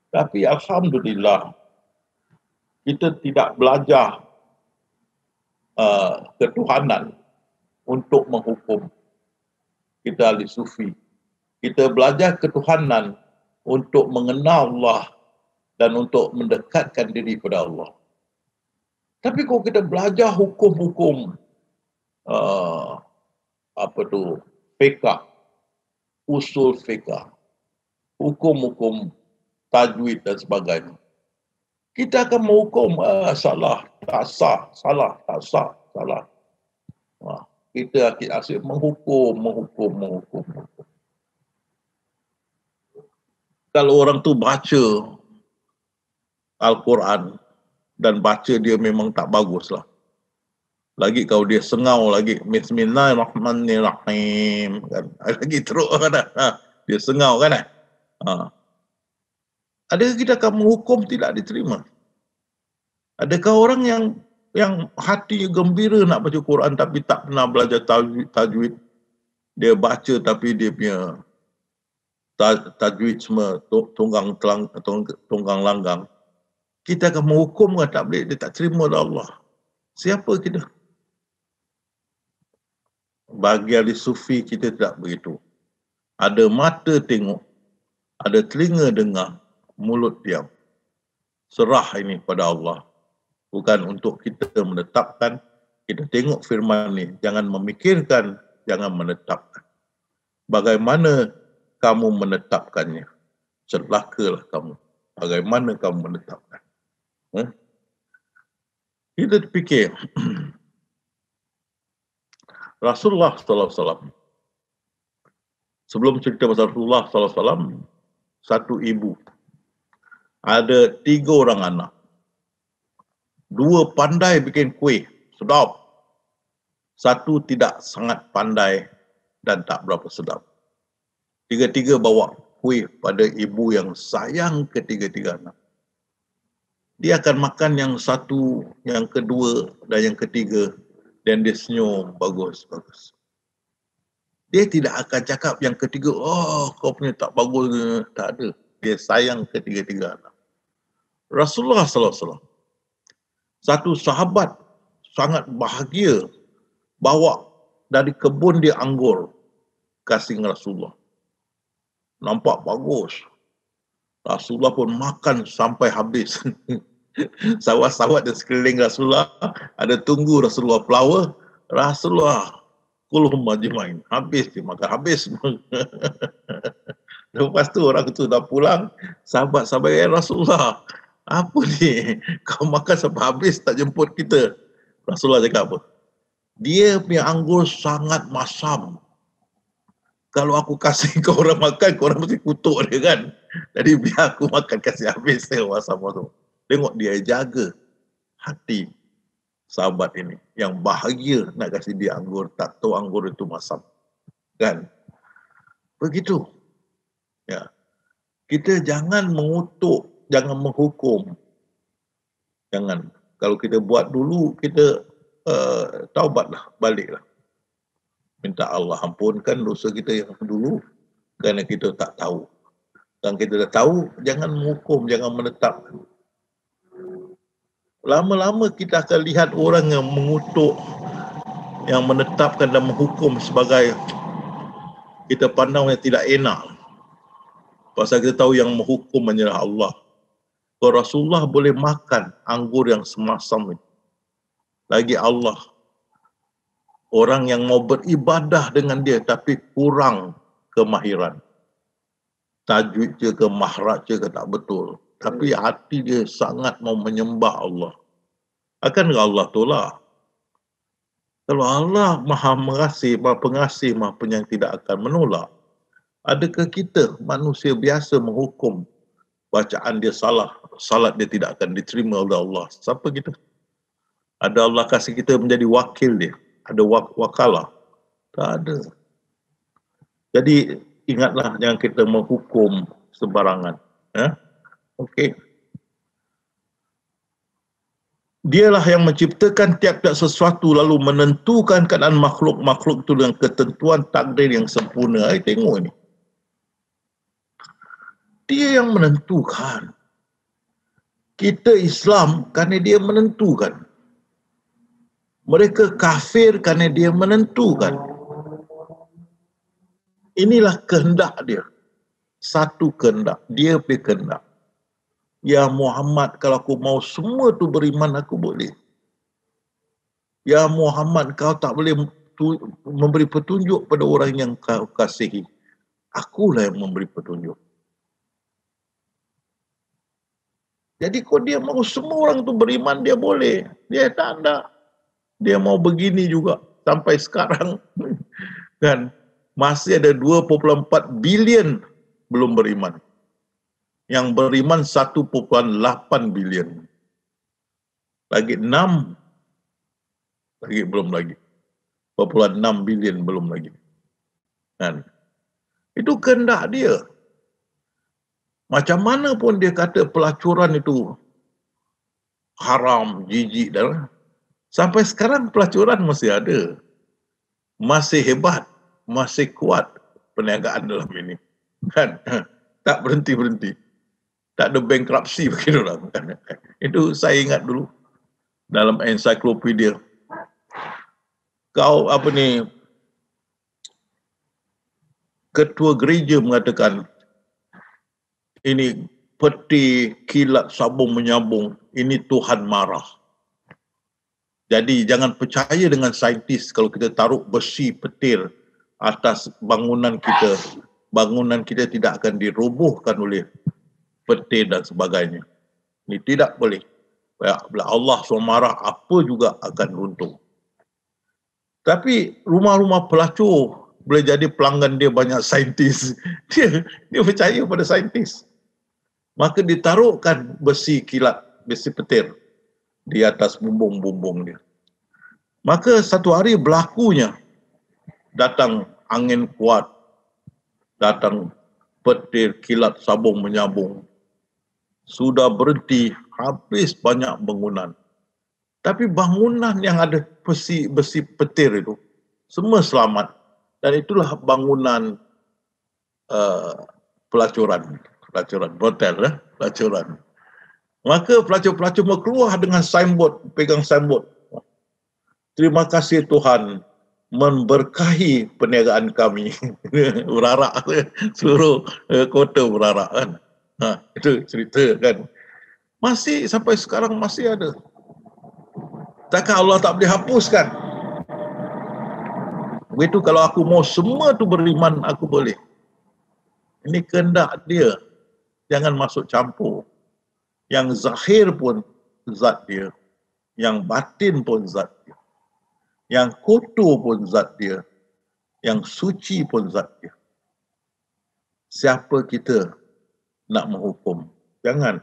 Tapi alhamdulillah, kita tidak belajar ketuhanan untuk menghukum. Kita ahli sufi. Kita belajar ketuhanan untuk mengenal Allah dan untuk mendekatkan diri kepada Allah. Tapi kalau kita belajar hukum-hukum fiqh, usul fiqh, hukum-hukum tajwid dan sebagainya, kita akan menghukum salah, tak sah, salah, tak sah, salah. Kita asyik menghukum. Kalau orang tu baca Al-Quran dan baca dia memang tak baguslah. Lagi kalau dia sengau lagi, Bismillahirrahmanirrahim, kan? Lagi teruk kan? Dia sengau kan? Adakah kita akan menghukum tidak diterima? Adakah orang yang hati gembira nak baca Quran tapi tak pernah belajar tajwid? Dia baca tapi dia punya tajwid semua tunggang langgang. Kita akan menghukum kan tak boleh, dia tak terima oleh Allah. Siapa kita? Bagi ahli sufi kita tidak begitu. Ada mata tengok, ada telinga dengar, mulut diam. Serah ini pada Allah. Bukan untuk kita menetapkan, kita tengok firman ni, jangan memikirkan, jangan menetapkan. Bagaimana kamu menetapkannya? celakalah kamu. Bagaimana kamu menetapkan? Kita fikir Rasulullah SAW, sebelum cerita pasal Rasulullah SAW, satu ibu, ada 3 orang anak. 2 pandai bikin kuih, sedap. 1 tidak sangat pandai dan tak berapa sedap. 3-3 bawa kuih pada ibu yang sayang ketiga-tiga anak. Dia akan makan yang 1, yang kedua dan yang ketiga, dan dia senyum, bagus. Dia tidak akan cakap yang ketiga, oh kau punya tak bagus, tak ada. Dia sayang ketiga-tiga anak. Rasulullah SAW, satu sahabat sangat bahagia bawa dari kebun dia anggur kasih Rasulullah. Nampak bagus. Rasulullah pun makan sampai habis. Sahabat-sahabat di sekeliling Rasulullah ada tunggu Rasulullah flower. Rasulullah kulhum majmain. Habis dia makan, habis. Lepas tu orang tu dah pulang, sahabat-sahabat Rasulullah, apa ni? Kau makan sampai habis tak jemput kita? Rasulullah cakap apa? Dia punya anggur sangat masam. Kalau aku kasih kau orang makan, kau orang mesti kutuk dia kan. Jadi biar aku makan kasih habis dia masam tu. Tengok dia jaga hati sahabat ini yang bahagia nak kasih dia anggur, tak tahu anggur itu masam. Kan? Begitu. Ya. Kita jangan mengutuk, jangan menghukum. Jangan. Kalau kita buat dulu, kita taubatlah, baliklah. Minta Allah ampunkan dosa kita yang dulu kerana kita tak tahu. Dan kita dah tahu, jangan menghukum, jangan menetapkan. Lama-lama kita akan lihat orang yang mengutuk, yang menetapkan dan menghukum sebagai kita pandang yang tidak enak. Pasal kita tahu yang menghukum hanyalah Allah. Kalau Rasulullah boleh makan anggur yang semasam ini, lagi Allah. Orang yang mau beribadah dengan dia tapi kurang kemahiran. Tajwid je ke mahraj je ke tak betul. Tapi hati dia sangat mau menyembah Allah. Akankah Allah tolak? Kalau Allah maha mengasih, maha pengasih, maha penyayang, tidak akan menolak. Adakah kita manusia biasa menghukum bacaan dia salah, salat dia tidak akan diterima oleh Allah? Siapa kita? Ada Allah kasih kita menjadi wakil dia? Ada wakalah? Tak ada. Jadi ingatlah jangan kita menghukum sembarangan. Okey. Dialah yang menciptakan tiap-tiap sesuatu lalu menentukan keadaan makhluk-makhluk itu dengan ketentuan takdir yang sempurna. Tengok ni. Dia yang menentukan. Kita Islam kerana dia menentukan. Mereka kafir kerana dia menentukan. Inilah kehendak dia. Satu kehendak. Dia punya kehendak. Ya Muhammad, kalau aku mau semua tu beriman, aku boleh. Ya Muhammad, kau tak boleh memberi petunjuk pada orang yang kau kasihi. Akulah yang memberi petunjuk. Jadi kalau dia mau semua orang tu beriman, dia boleh. Dia tak ada. Dia mau begini juga. Sampai sekarang, kan, masih ada 2.4 bilion belum beriman. Yang beriman 1.8 bilion. Lagi 6. Belum lagi. 4.6 bilion belum lagi. Kan? Itu kehendak dia. Macam mana pun dia kata pelacuran itu haram, jijik dan sampai sekarang pelacuran masih ada. Masih hebat, masih kuat perniagaan dalam ini. Kan? Tak berhenti-berhenti. Tak ada bankruptcy bagi orang. Itu saya ingat dulu dalam ensiklopedia. Kau apa ni, ketua gereja mengatakan ini peti kilat sabung menyambung, ini Tuhan marah. Jadi jangan percaya dengan saintis kalau kita taruh besi petir atas bangunan kita tidak akan dirobohkan oleh petir dan sebagainya. Ini tidak boleh. Bila Allah SWT marah, apa juga akan runtuh. Tapi rumah-rumah pelacur boleh jadi pelanggan dia banyak saintis. Dia percaya pada saintis. Maka ditaruhkan besi kilat, besi petir di atas bumbung-bumbung dia. Maka satu hari berlakunya datang angin kuat, datang petir, kilat, sabung menyambung. Sudah berhenti, habis banyak bangunan. Tapi bangunan yang ada besi petir itu, semua selamat. Dan itulah bangunan pelacuran, hotel, pelacuran. Maka pelacur-pelacur keluar dengan signboard, pegang signboard. Terima kasih Tuhan memberkahi perniagaan kami. Berarak, seluruh kota berarak kan. Itu cerita kan. Masih sampai sekarang masih ada. Takkan Allah tak boleh hapuskan? Begitu kalau aku mau semua tu beriman, aku boleh. Ini kehendak dia. Jangan masuk campur. Yang zahir pun zat dia. Yang batin pun zat dia. Yang kotor pun zat dia. Yang suci pun zat dia. Siapa kita nak menghukum? Jangan.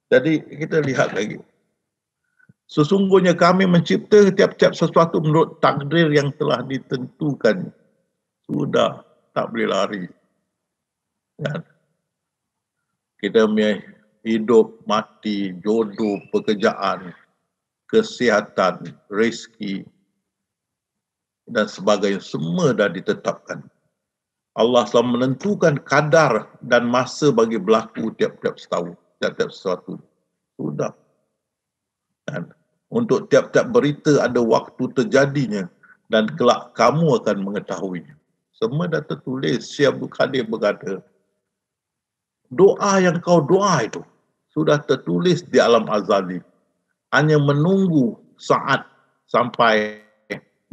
Jadi kita lihat lagi. Sesungguhnya kami mencipta tiap-tiap sesuatu menurut takdir yang telah ditentukan. Sudah, tak boleh lari. Ya. Kita punya hidup, mati, jodoh, pekerjaan, kesihatan, rezeki dan sebagainya, semua dah ditetapkan. Allah telah menentukan kadar dan masa bagi berlaku tiap-tiap setahun, tiap-tiap sesuatu. Sudah. Dan untuk tiap-tiap berita ada waktu terjadinya dan kelak kamu akan mengetahuinya. Semua dah tertulis. Syekh Abdul Qadir berkata, doa yang kau doa itu sudah tertulis di alam azali. Hanya menunggu saat sampai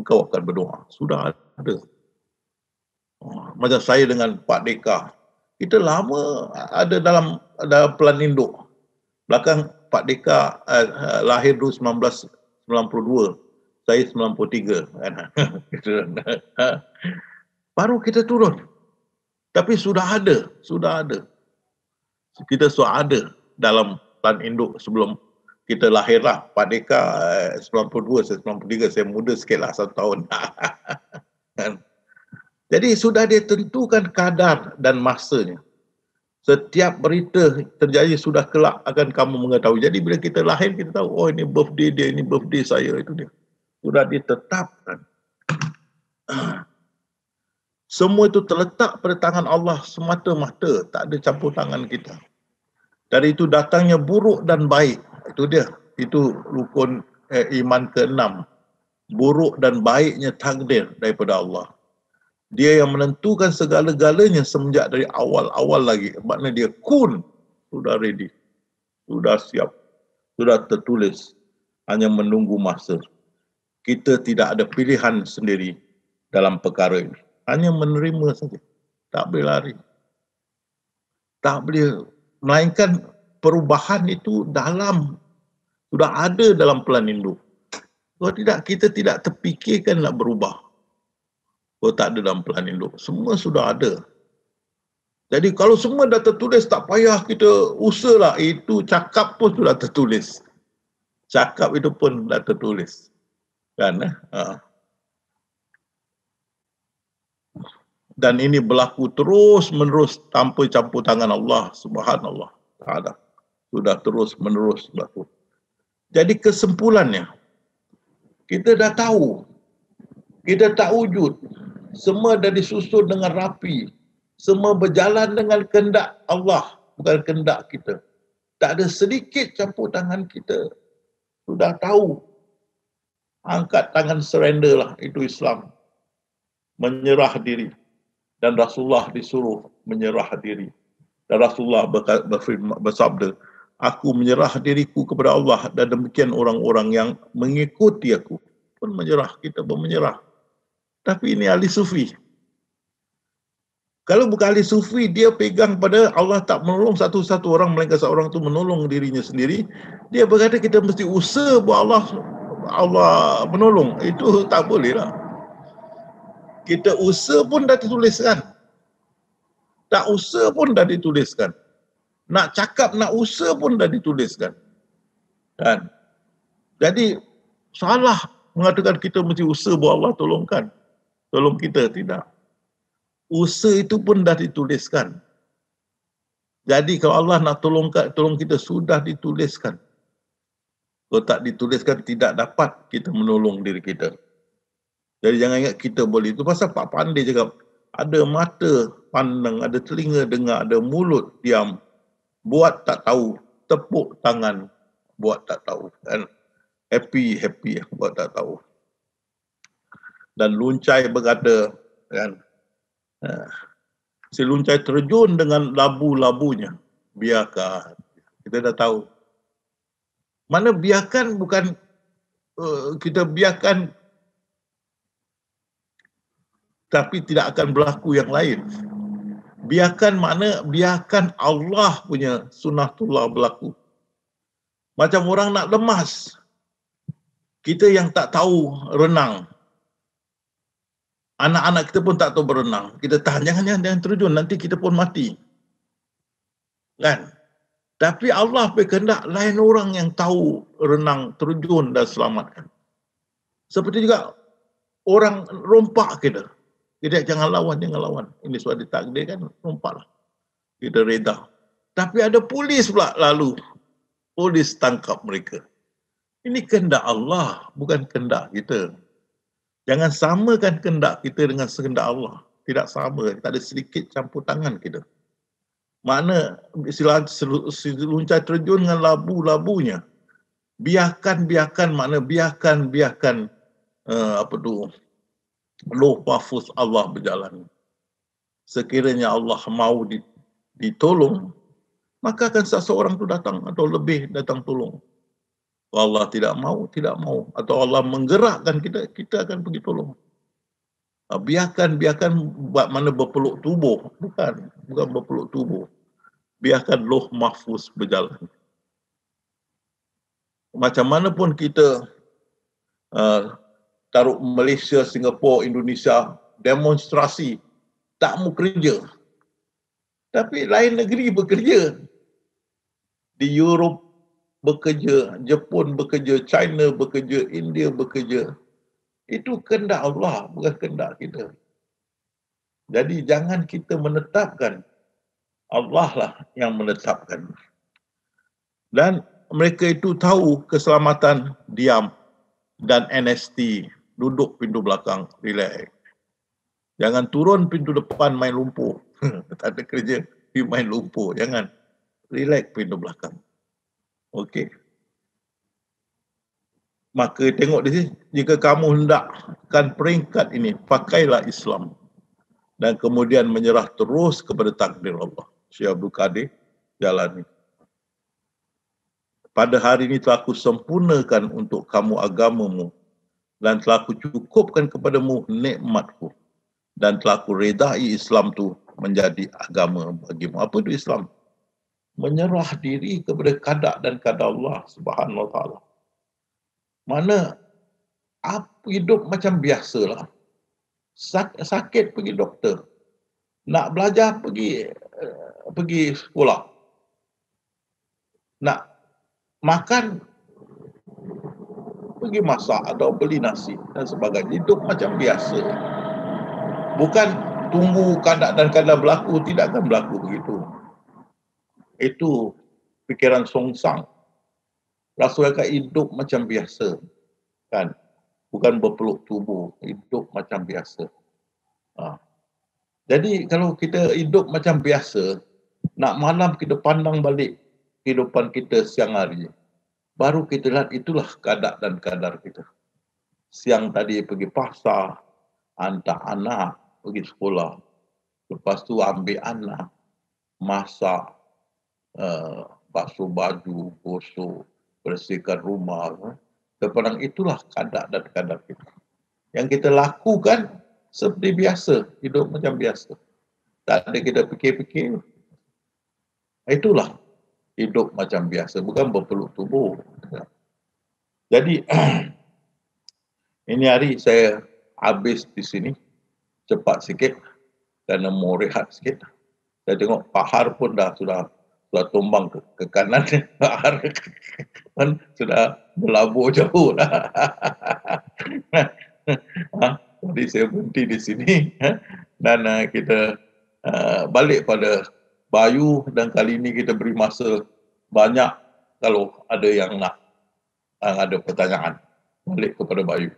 engkau akan berdoa. Sudah ada. Macam saya dengan Pak Deka. Kita lama ada dalam pelan induk. Belakang Pak Deka lahir dulu 1992. Saya 93. Baru kita turun. Tapi sudah ada. Kita sudah ada dalam pelan induk sebelum kita lahirlah. Pak Deka 92, saya 93. Saya muda sikit lah, 1 tahun. Jadi sudah dia tentukan kadar dan masanya. Setiap berita terjadi sudah kelak akan kamu mengetahui. Jadi bila kita lahir, kita tahu, oh ini birthday dia, ini birthday saya, itu dia. Sudah ditetapkan. Semua itu terletak pada tangan Allah semata-mata. Tak ada campur tangan kita. Dari itu datangnya buruk dan baik. Itu dia. Itu rukun iman ke-6. Buruk dan baiknya takdir daripada Allah. Dia yang menentukan segala-galanya semenjak dari awal-awal lagi. Maknanya dia kun. Sudah ready. Sudah siap. Sudah tertulis. Hanya menunggu masa. Kita tidak ada pilihan sendiri dalam perkara ini. Hanya menerima saja. Tak boleh lari. Tak boleh. Melainkan perubahan itu sudah ada dalam pelan induk. Kalau tidak, kita tidak terfikirkan nak berubah. Kalau tak ada dalam pelan induk. Semua sudah ada. Jadi kalau semua dah tertulis, tak payah kita usahalah. Itu cakap pun sudah tertulis. Cakap itu pun dah tertulis. Kan? Dan ini berlaku terus menerus tanpa campur tangan Allah Subhanallah Ta'ala. Sudah terus menerus berlaku. Jadi kesimpulannya, kita dah tahu. Kita tak wujud. Semua dah disusun dengan rapi. Semua berjalan dengan kehendak Allah. Bukan kehendak kita. Tak ada sedikit campur tangan kita. Sudah tahu. Angkat tangan surrender lah. Itu Islam. Menyerah diri. Dan Rasulullah disuruh menyerah diri. Dan Rasulullah bersabda, aku menyerah diriku kepada Allah. Dan demikian orang-orang yang mengikuti aku pun menyerah. Kita pun menyerah. Tapi ini ahli sufi. Kalau bukan ahli sufi, dia pegang pada Allah tak menolong satu-satu orang, melainkan seorang tu menolong dirinya sendiri. Dia berkata kita mesti usaha buat Allah menolong. Itu tak boleh lah. Kita usaha pun dah dituliskan. Tak usaha pun dah dituliskan. Nak cakap, nak usaha pun dah dituliskan. Kan? Jadi, salah mengatakan kita mesti usaha buat Allah tolongkan. Tolong kita, tidak. Usaha itu pun dah dituliskan. Jadi kalau Allah nak tolong kita, sudah dituliskan. Kalau tak dituliskan, tidak dapat kita menolong diri kita. Jadi jangan ingat kita boleh. Itu pasal Pak Pandey cakap, ada mata pandang, ada telinga dengar, ada mulut diam. Buat tak tahu, tepuk tangan, buat tak tahu. Kan? Happy, buat tak tahu. Dan Luncai berkata, kan, si Luncai terjun dengan labu-labunya. Biarkan. Kita dah tahu. Mana biarkan bukan kita biarkan tapi tidak akan berlaku yang lain. Biarkan mana biarkan Allah punya sunnatullah berlaku. Macam orang nak lemas. Kita yang tak tahu renang. Anak-anak kita pun tak tahu berenang. Kita tahan, jangan terjun, nanti kita pun mati. Kan? Tapi Allah berkehendak lain orang yang tahu renang, terjun dan selamatkan. Seperti juga orang rompak kita. Kita jangan lawan. Ini sudah ditakdirkan, rompaklah. Kita reda. Tapi ada polis pula lalu. Polis tangkap mereka. Ini kehendak Allah, bukan kehendak kita. Jangan samakan kehendak kita dengan kehendak Allah. Tidak sama, tak ada sedikit campur tangan kita. Mana si Luncai terjun dengan labu-labunya. Biarkan loh mahfuz Allah berjalan. Sekiranya Allah mahu ditolong, maka akan seseorang itu datang atau lebih datang tolong. Kalau Allah tidak mahu atau Allah menggerakkan kita akan pergi tolong. Biarkan buat mana berpeluk tubuh, bukan berpeluk tubuh. Biarkan loh mahfuz berjalan. Macam mana pun kita taruh Malaysia, Singapura, Indonesia demonstrasi tak mau kerja. Tapi lain negeri bekerja. Di Europe bekerja, Jepun bekerja, China bekerja, India bekerja. Itu kehendak Allah, bukan kehendak kita. Jadi jangan kita menetapkan. Allah lah yang menetapkan. Dan mereka itu tahu keselamatan diam dan NST. Duduk pintu belakang, relax. Jangan turun pintu depan main lumpur. Tak ada kerja, main lumpur. Jangan. Relax pintu belakang. Okey. Maka tengok di sini, jika kamu hendakkan peringkat ini, pakailah Islam. Dan kemudian menyerah terus kepada takdir Allah. Syekh Abdul Qadir jalani. Pada hari ini telah aku sempurnakan untuk kamu agamamu. Dan telah aku cukupkan kepadamu nikmatku. Dan telah aku redai Islam tu menjadi agama bagimu. Apa itu Islam? Menyerah diri kepada qada dan qada Allah Subhanahu wa taala. Mana hidup macam biasalah. Sakit pergi doktor. Nak belajar pergi sekolah. Nak makan pergi masak atau beli nasi dan sebagainya. Hidup macam biasa. Bukan tunggu qada dan qadar berlaku, tidak akan berlaku begitu. Itu fikiran songsang. Rasulullah kata hidup macam biasa. Kan? Bukan berpeluk tubuh. Hidup macam biasa. Jadi kalau kita hidup macam biasa, nak malam kita pandang balik kehidupan kita siang hari. Baru kita lihat itulah qada dan qadar kita. Siang tadi pergi pasar, hantar anak pergi sekolah. Lepas tu ambil anak, masak, basuh baju, gosok, bersihkan rumah. Terpadang itulah qada dan qadar kita. Yang kita lakukan seperti biasa, hidup macam biasa. Tak ada kita fikir-fikir. Itulah hidup macam biasa, bukan berpeluk tubuh. Jadi ini hari saya habis di sini cepat sikit kerana mau rehat sikit. Saya tengok Pak Har pun sudah tumbang ke kanan. Pak Har kan sudah berlabuh jauh lah. Jadi saya berhenti di sini dan kita balik pada Bayu, dan kali ini kita beri masa banyak kalau ada yang nak ada pertanyaan. Balik kepada Bayu.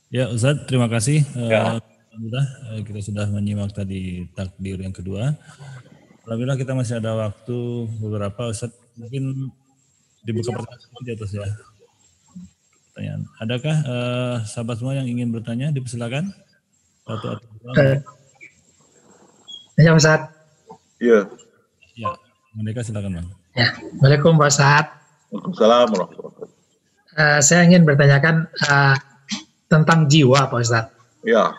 Ya Ustaz, terima kasih. Alhamdulillah kita sudah menyimak tadi takbir yang kedua. Alhamdulillah kita masih ada waktu beberapa, Ustaz. Mungkin dibuka pertanyaan di atas ya. Pertanyaan. Adakah sahabat semua yang ingin bertanya? Dipersilakan. Ya Ustaz. Ya. Ya, mereka silakan Bang. Ya, Waalaikumsalam Pak Ustaz. Waalaikumsalam warahmatullahi wabarakatuh. Saya ingin bertanyakan tentang jiwa Pak Ustaz. Ya.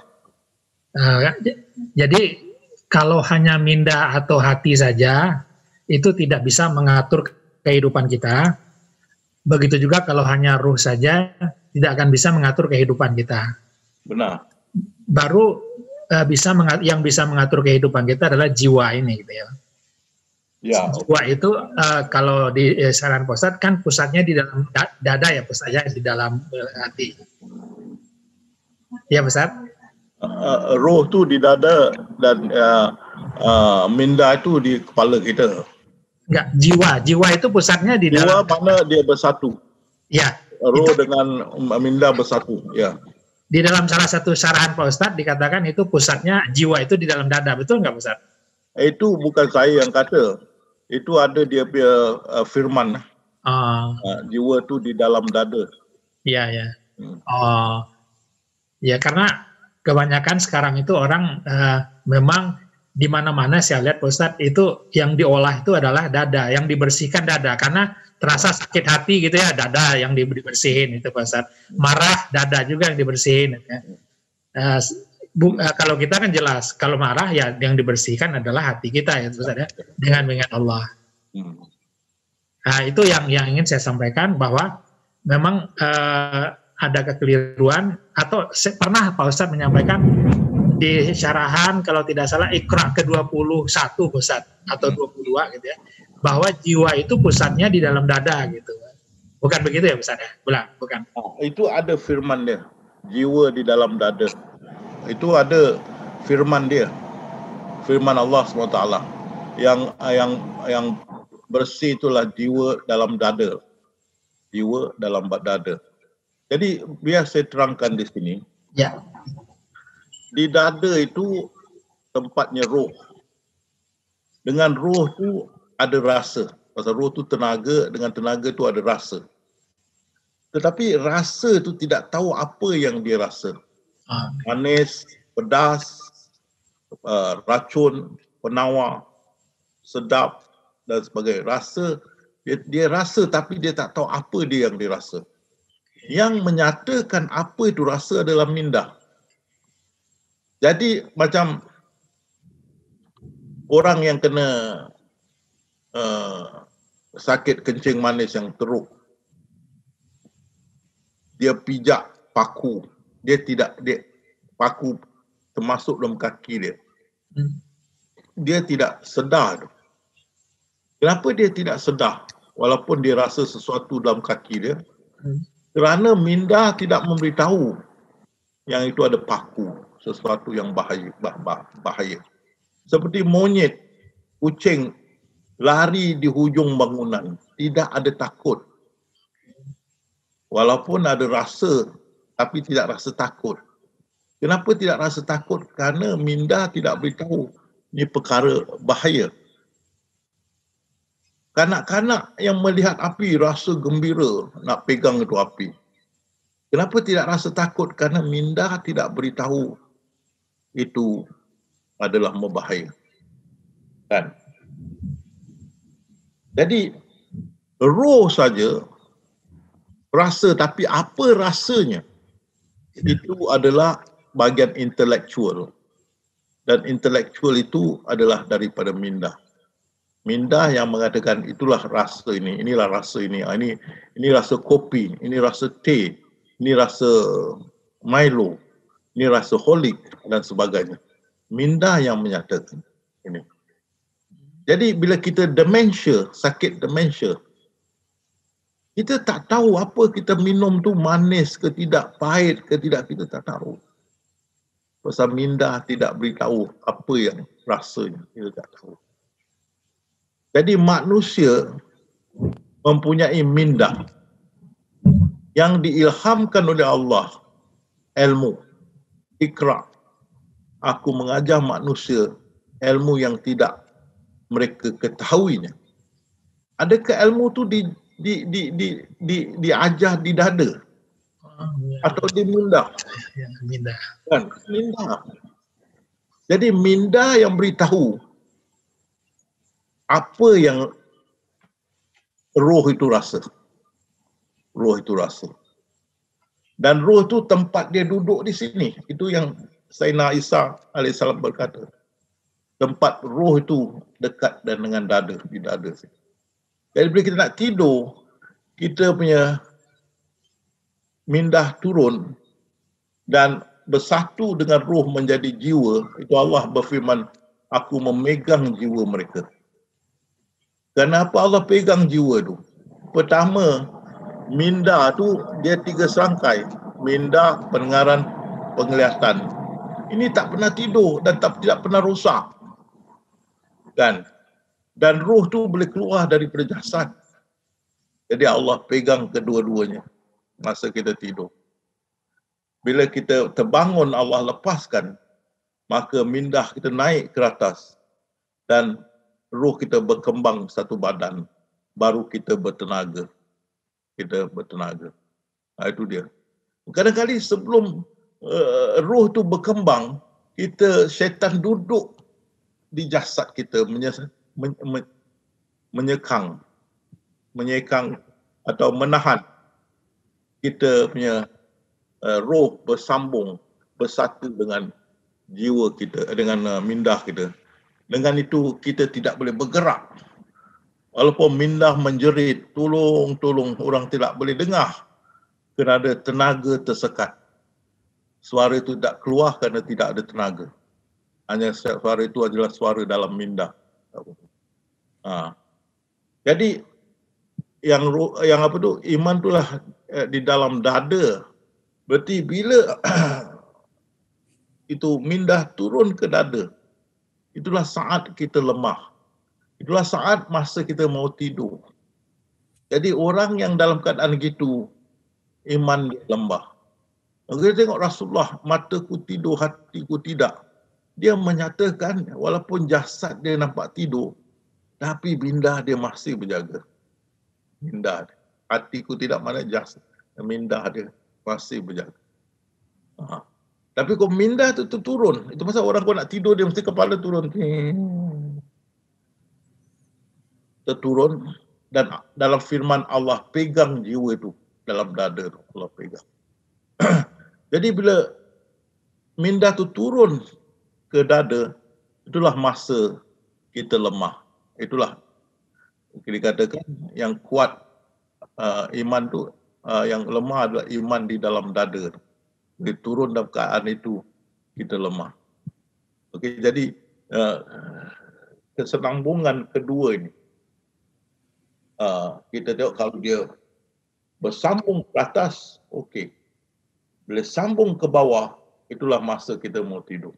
Jadi kalau hanya minda atau hati saja itu tidak bisa mengatur kehidupan kita. Begitu juga kalau hanya ruh saja tidak akan bisa mengatur kehidupan kita. Benar. Baru yang bisa mengatur kehidupan kita adalah jiwa ini, gitu ya. Ya. Jiwa itu kalau di saran Ustaz kan pusatnya di dalam dada ya, pusatnya di dalam hati. Ya Ustaz. Roh tu di dada dan minda itu di kepala kita. Enggak, jiwa itu pusatnya di jiwa dalam. Mana dia bersatu. Ya. Roh dengan minda bersatu. Ya. Di dalam salah satu syarahan Pak Ustadz dikatakan itu pusatnya jiwa itu di dalam dada, betul nggak Pak Ustadz? Itu bukan saya yang kata, itu ada dia punya firman. Jiwa itu di dalam dada. Iya ya. Ya karena kebanyakan sekarang itu orang memang di mana-mana saya lihat Pak Ustadz itu yang diolah itu adalah dada, yang dibersihkan dada karena terasa sakit hati gitu ya, dada yang dibersihin itu Pak Ustadz. Marah, dada juga yang dibersihin. Ya. Kalau kita kan jelas, kalau marah ya yang dibersihkan adalah hati kita ya Pak Ustadz ya, dengan mengingat Allah. Nah itu yang ingin saya sampaikan bahwa memang ada kekeliruan atau pernah Pak Ustadz menyampaikan di syarahan kalau tidak salah Iqra ke-21 Pak Ustadz atau 22 gitu ya. Bahwa jiwa itu pusatnya di dalam dada gitu. Bukan begitu ya Ustaz ya? Bukan. Itu ada firman dia. Jiwa di dalam dada. Itu ada firman dia. Firman Allah SWT. Yang bersih itulah jiwa dalam dada. Jiwa dalam dada. Jadi biar saya terangkan di sini. Ya. Di dada itu tempatnya roh. Dengan roh tu ada rasa. Pasal roh tu tenaga, dengan tenaga tu ada rasa. Tetapi rasa tu tidak tahu apa yang dia rasa. Manis, pedas, racun, penawar, sedap dan sebagainya. Rasa, dia rasa tapi dia tak tahu apa dia yang dia rasa. Yang menyatakan apa itu rasa adalah minda. Jadi macam orang yang kena sakit kencing manis yang teruk, dia pijak paku, paku termasuk dalam kaki dia. Dia tidak sedar. Kenapa dia tidak sedar walaupun dia rasa sesuatu dalam kaki dia? Kerana minda tidak memberitahu yang itu ada paku, sesuatu yang bahaya. Seperti monyet, kucing lari di hujung bangunan, tidak ada takut. Walaupun ada rasa, tapi tidak rasa takut. Kenapa tidak rasa takut? Kerana minda tidak beritahu ini perkara bahaya. Kanak-kanak yang melihat api rasa gembira nak pegang itu api. Kenapa tidak rasa takut? Kerana minda tidak beritahu itu adalah membahaya. Kan? Jadi roh saja rasa, tapi apa rasanya itu adalah bahagian intelektual. dan intelektual itu adalah daripada minda. Minda yang mengatakan itulah rasa ini, inilah rasa ini, ini rasa kopi, ini rasa teh, ini rasa Milo, ini rasa holik dan sebagainya. Minda yang menyatakan ini. Jadi bila kita dementia, sakit dementia, kita tak tahu apa kita minum tu manis ke tidak, pahit ke tidak, kita tak tahu. Pasal minda tidak beritahu apa yang rasanya, kita tak tahu. Jadi manusia mempunyai minda yang diilhamkan oleh Allah, ilmu, ikra. Aku mengajar manusia ilmu yang tidak mereka ketahuinya. Adakah ilmu tu diajar di dada atau di minda? Minda. Kan? Minda. Jadi minda yang beritahu apa yang roh itu rasa. Roh itu rasa. Dan roh itu tempat dia duduk di sini. Itu yang Sayyidina Isa AS berkata. Tempat roh itu dekat dan dengan dada, di dada. Jadi bila kita nak tidur, kita punya minda turun dan bersatu dengan roh menjadi jiwa. Itu Allah berfirman, aku memegang jiwa mereka. Kenapa Allah pegang jiwa tu? Pertama, minda tu dia 3 serangkai. Minda, pendengaran, penglihatan. Ini tak pernah tidur dan tidak pernah rosak. Kan? Dan roh tu boleh keluar daripada jasad. Jadi Allah pegang kedua-duanya masa kita tidur. Bila kita terbangun, Allah lepaskan, maka minda kita naik ke atas dan roh kita berkembang satu badan, baru kita bertenaga. Kita bertenaga. Itu dia. Kadang-kadang sebelum roh tu berkembang, syaitan duduk di jasad kita, menyekang atau menahan kita punya roh bersambung, bersatu dengan jiwa kita, dengan minda kita. Dengan itu kita tidak boleh bergerak. Walaupun minda menjerit, tolong, tolong, orang tidak boleh dengar kerana tenaga tersekat. Suara itu tak keluar kerana tidak ada tenaga. Hanya suara itu adalah suara dalam minda. Jadi yang apa tu, iman itulah di dalam dada. Berarti bila itu minda turun ke dada, itulah saat kita lemah. Itulah saat masa kita mau tidur. Jadi orang yang dalam keadaan gitu, iman dia lemah. Kita tengok Rasulullah, mataku tidur, hatiku tidak. Dia menyatakan walaupun jasad dia nampak tidur, tapi minda dia masih berjaga. Minda dia. Hatiku tidak, mana jasad, minda dia masih berjaga. Tapi kalau minda tu turun, itu pasal orang kau nak tidur dia mesti kepala turun. Terturun, dan dalam firman Allah pegang jiwa itu dalam dada tu, Allah pegang. Jadi bila minda tu turun ke dada, itulah masa kita lemah. Itulah dikatakan yang kuat iman tu, yang lemah adalah iman di dalam dada. Bila turun dalam keadaan itu, kita lemah. Okey, jadi kesenambungan kedua ini, kita tengok kalau dia bersambung ke atas, okey. Bila sambung ke bawah, itulah masa kita mau tidur.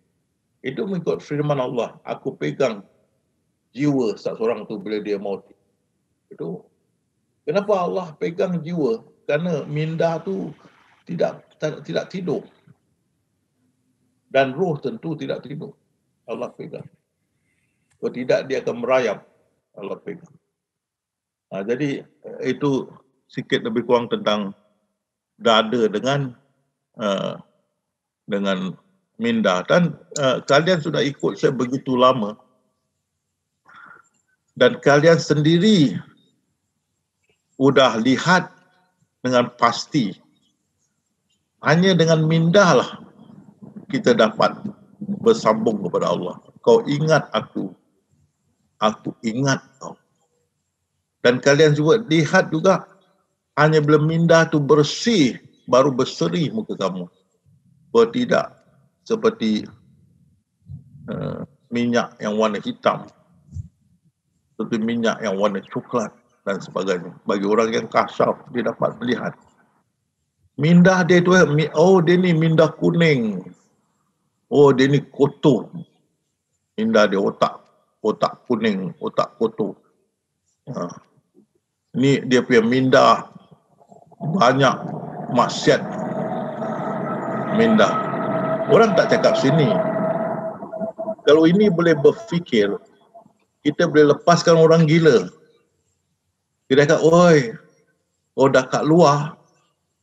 Itu mengikut firman Allah, aku pegang jiwa seseorang tu bila dia mau tidur. Itu kenapa Allah pegang jiwa? Kerana minda tu tidak tidur. Dan roh tentu tidak tidur. Allah pegang. Kalau tidak, dia akan merayap. Allah pegang. Jadi itu sikit lebih kurang tentang dada dengan minda. Dan kalian sudah ikut saya begitu lama. Dan kalian sendiri sudah lihat dengan pasti. Hanya dengan minda lah kita dapat bersambung kepada Allah. Kau ingat aku ingat kau. Dan kalian juga lihat juga, hanya bila minda tu bersih, baru berseri muka kamu. Bertidak seperti minyak yang warna hitam, seperti minyak yang warna coklat dan sebagainya. Bagi orang yang kasyaf, dia dapat melihat. Minda dia tu, oh dia ni minda kuning. Oh dia ni kotor. Minda dia otak kuning, otak kotor. Ni dia punya minda banyak maksiat. Minda. Orang tak cakap sini. Kalau ini boleh berfikir, kita boleh lepaskan orang gila. Dia kata, oi, dah kat luar,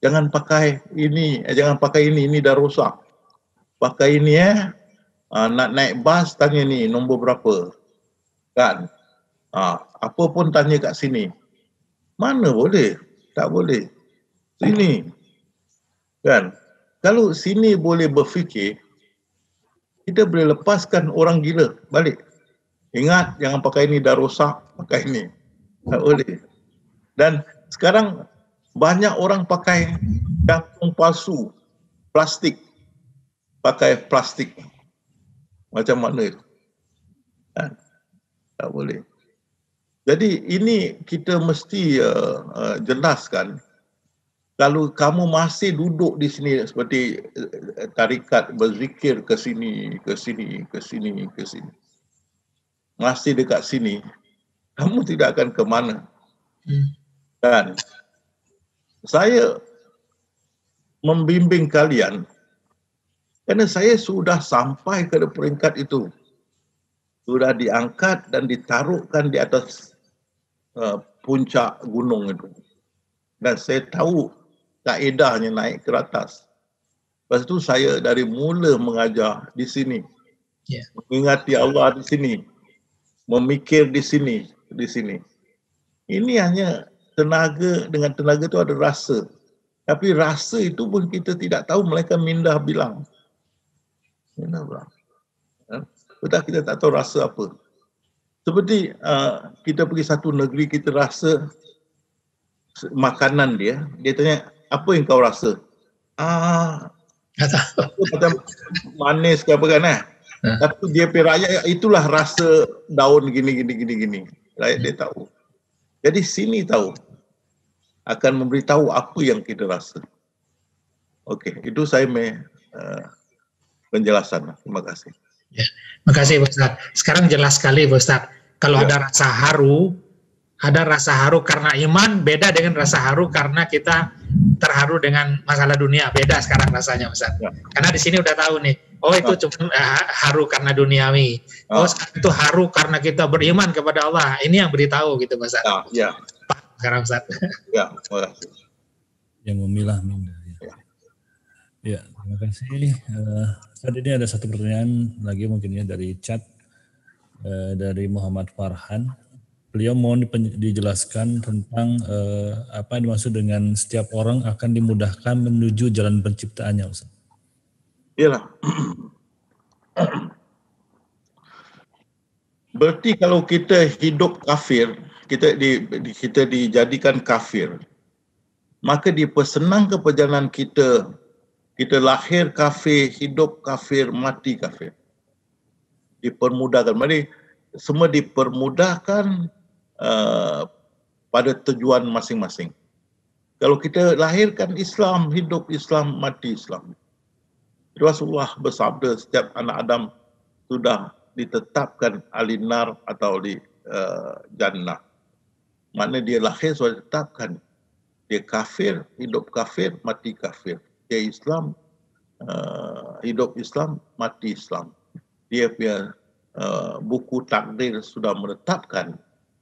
jangan pakai ini dah rosak. Pakai ini nak naik bas tanya ni nombor berapa. Kan? Apa pun tanya kat sini. Mana boleh? Tak boleh. Sini. Kan? Kalau sini boleh berfikir, kita boleh lepaskan orang gila balik. Ingat, jangan pakai ini dah rosak, pakai ini. Tak boleh. Dan sekarang banyak orang pakai jantung palsu, plastik. Pakai plastik. Macam mana itu? Kan? Tak boleh. Jadi ini kita mesti jelaskan. Kalau kamu masih duduk di sini seperti tarikat berzikir ke sini, ke sini, ke sini, ke sini. Masih dekat sini, kamu tidak akan ke mana. Dan saya membimbing kalian kerana saya sudah sampai ke peringkat itu. Sudah diangkat dan ditaruhkan di atas puncak gunung itu. Dan saya tahu kaedahnya naik ke atas. Lepas itu saya dari mula mengajar di sini. Mengingati Allah di sini. Memikir di sini. Ini hanya tenaga, dengan tenaga itu ada rasa. Tapi rasa itu pun kita tidak tahu, melainkan minda bilang. Betul, kita tak tahu rasa apa. Seperti kita pergi satu negeri, kita rasa makanan dia tanya, apa yang kau rasa? Macam manis ke apa kan? Tapi dia pergi rakyat, itulah rasa daun gini. Rakyat dia tahu. Jadi sini tahu. Akan memberitahu apa yang kita rasa. Okey, itu saya penjelasan. Terima kasih. Ya, terima kasih Ustaz. Sekarang jelas sekali Ustaz. Kalau ada rasa haru karena iman, beda dengan rasa haru karena kita terharu dengan masalah dunia. Beda sekarang rasanya Ustaz. Karena di sini udah tahu nih, itu cuma haru karena duniawi. Itu haru karena kita beriman kepada Allah. Ini yang beritahu gitu Ustaz. Sekarang Ustaz. Ya, terima kasih. Yang memilah-milah. Ya, terima kasih. Saat ini ada satu pertanyaan lagi mungkin ya dari chat dari Muhammad Farhan. Beliau mohon dijelaskan tentang apa yang dimaksud dengan setiap orang akan dimudahkan menuju jalan penciptaannya, Ustaz. Iyalah. Berarti kalau kita hidup kafir, kita dijadikan kafir, maka dipersenangkan perjalanan kita. Kita lahir kafir, hidup kafir, mati kafir. Dipermudahkan. Maksudnya semua dipermudahkan pada tujuan masing-masing. Kalau kita lahirkan Islam, hidup Islam, mati Islam. Rasulullah bersabda setiap anak Adam sudah ditetapkan ahli nar atau di jannah. Maknanya dia lahir sudah ditetapkan. Dia kafir, hidup kafir, mati kafir. Dia Islam, hidup Islam, mati Islam. Dia punya buku takdir sudah menetapkan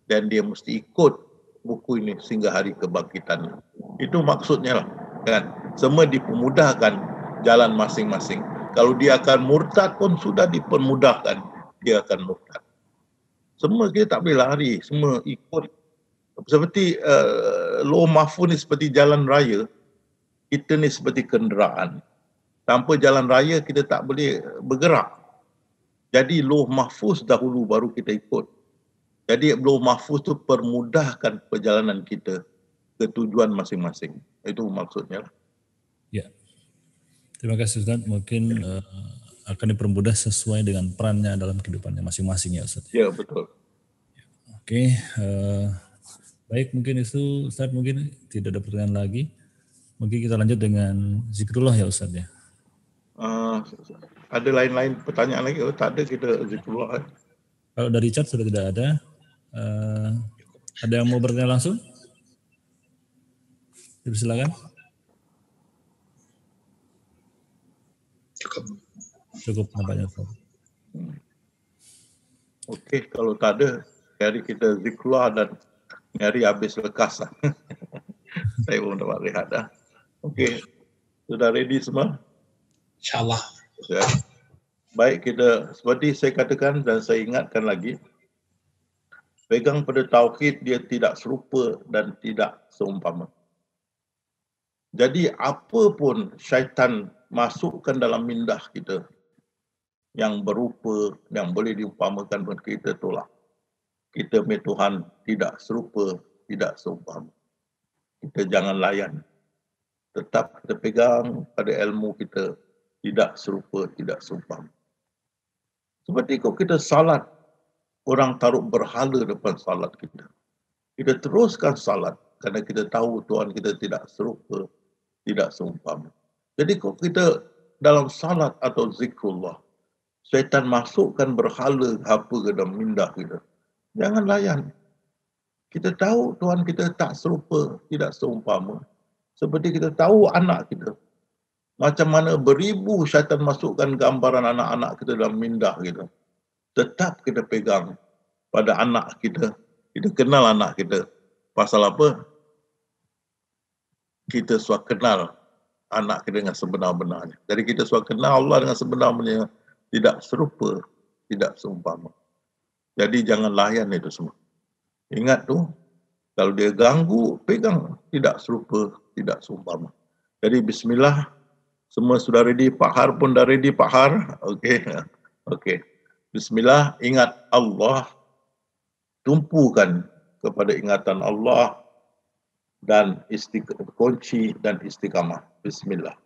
dan dia mesti ikut buku ini sehingga hari kebangkitan. Itu maksudnya lah, kan? Semua dipermudahkan jalan masing-masing. Kalau dia akan murtad pun sudah dipermudahkan, dia akan murtad. Semua kita tak boleh lari, semua ikut. Seperti Lauh Mahfuz ni seperti jalan raya. Kita ni seperti kenderaan. Tanpa jalan raya kita tak boleh bergerak. Jadi lauh mahfuz dahulu baru kita ikut. Jadi lauh mahfuz tu permudahkan perjalanan kita ke tujuan masing-masing. Itu maksudnya. Ya. Terima kasih Ustaz. Mungkin akan dipermudah sesuai dengan perannya dalam kehidupannya masing-masing ya Ustaz. Ya, betul. Oke, baik mungkin itu Ustaz, mungkin tidak ada pertanyaan lagi. Mungkin kita lanjut dengan zikrullah ya Ustaz ya. Ada lain-lain pertanyaan lagi? Tak ada, kita zikrullah. Kalau dari chat sudah tidak ada. Ada yang mau bertanya langsung? Silakan. Cukup nampaknya. Okey, kalau tak ada, hari kita zikrullah dan hari habis lekas. Saya pun dapat lihat dah. Okey, sudah ready semua? InsyaAllah. Ya. Baik, kita seperti saya katakan dan saya ingatkan lagi, pegang pada tauhid, dia tidak serupa dan tidak seumpama. Jadi apa pun syaitan masukkan dalam mindah kita yang berupa, yang boleh diumpamakan pun kita tolak. Kita punya Tuhan tidak serupa, tidak seumpama. Kita jangan layan. Tetap kita pegang pada ilmu kita, tidak serupa, tidak seumpama. Seperti kalau kita salat, orang taruh berhala depan salat kita. Kita teruskan salat kerana kita tahu Tuhan kita tidak serupa, tidak seumpama. Jadi kalau kita dalam salat atau zikrullah, syaitan masukkan berhala apa ke dalam minda kita. Jangan layan. Kita tahu Tuhan kita tak serupa, tidak seumpama. Seperti kita tahu anak kita. Macam mana beribu syaitan masukkan gambaran anak-anak kita dalam minda kita. Tetap kita pegang pada anak kita. Kita kenal anak kita. Pasal apa? Kita sudah kenal anak kita dengan sebenar-benarnya. Jadi kita sudah kenal Allah dengan sebenar-benarnya. Tidak serupa, tidak seumpama. Jadi jangan layan itu semua. Ingat tu, kalau dia ganggu, pegang. Tidak serupa, tidak seumpama. Jadi bismillah, semua sudah ready. Pak Har pun dah ready, Pak Har. Okey. Okey. Bismillah, ingat Allah. Tumpukan kepada ingatan Allah dan kunci dan istiqamah. Bismillah.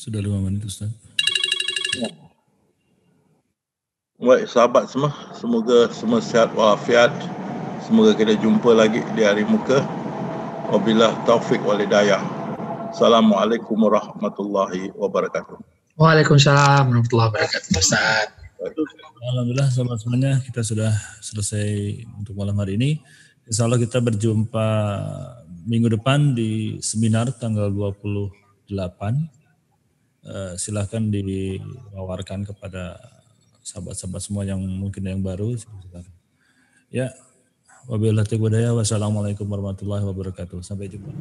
Sudah 5 menit Ustaz. Baik sahabat semua, semoga semua sihat walafiat. Semoga kita jumpa lagi di hari muka. Wabillah taufik wal hidayah. Assalamualaikum warahmatullahi wabarakatuh. Waalaikumsalam warahmatullahi wabarakatuh Ustaz. Alhamdulillah sahabat semuanya, kita sudah selesai untuk malam hari ini. Insya Allah kita berjumpa minggu depan di seminar tanggal 28. Silahkan ditawarkan kepada sahabat-sahabat semua yang mungkin yang baru. Ya, wabillahi taufiq wal hidayah. Wassalamualaikum warahmatullahi wabarakatuh. Sampai jumpa.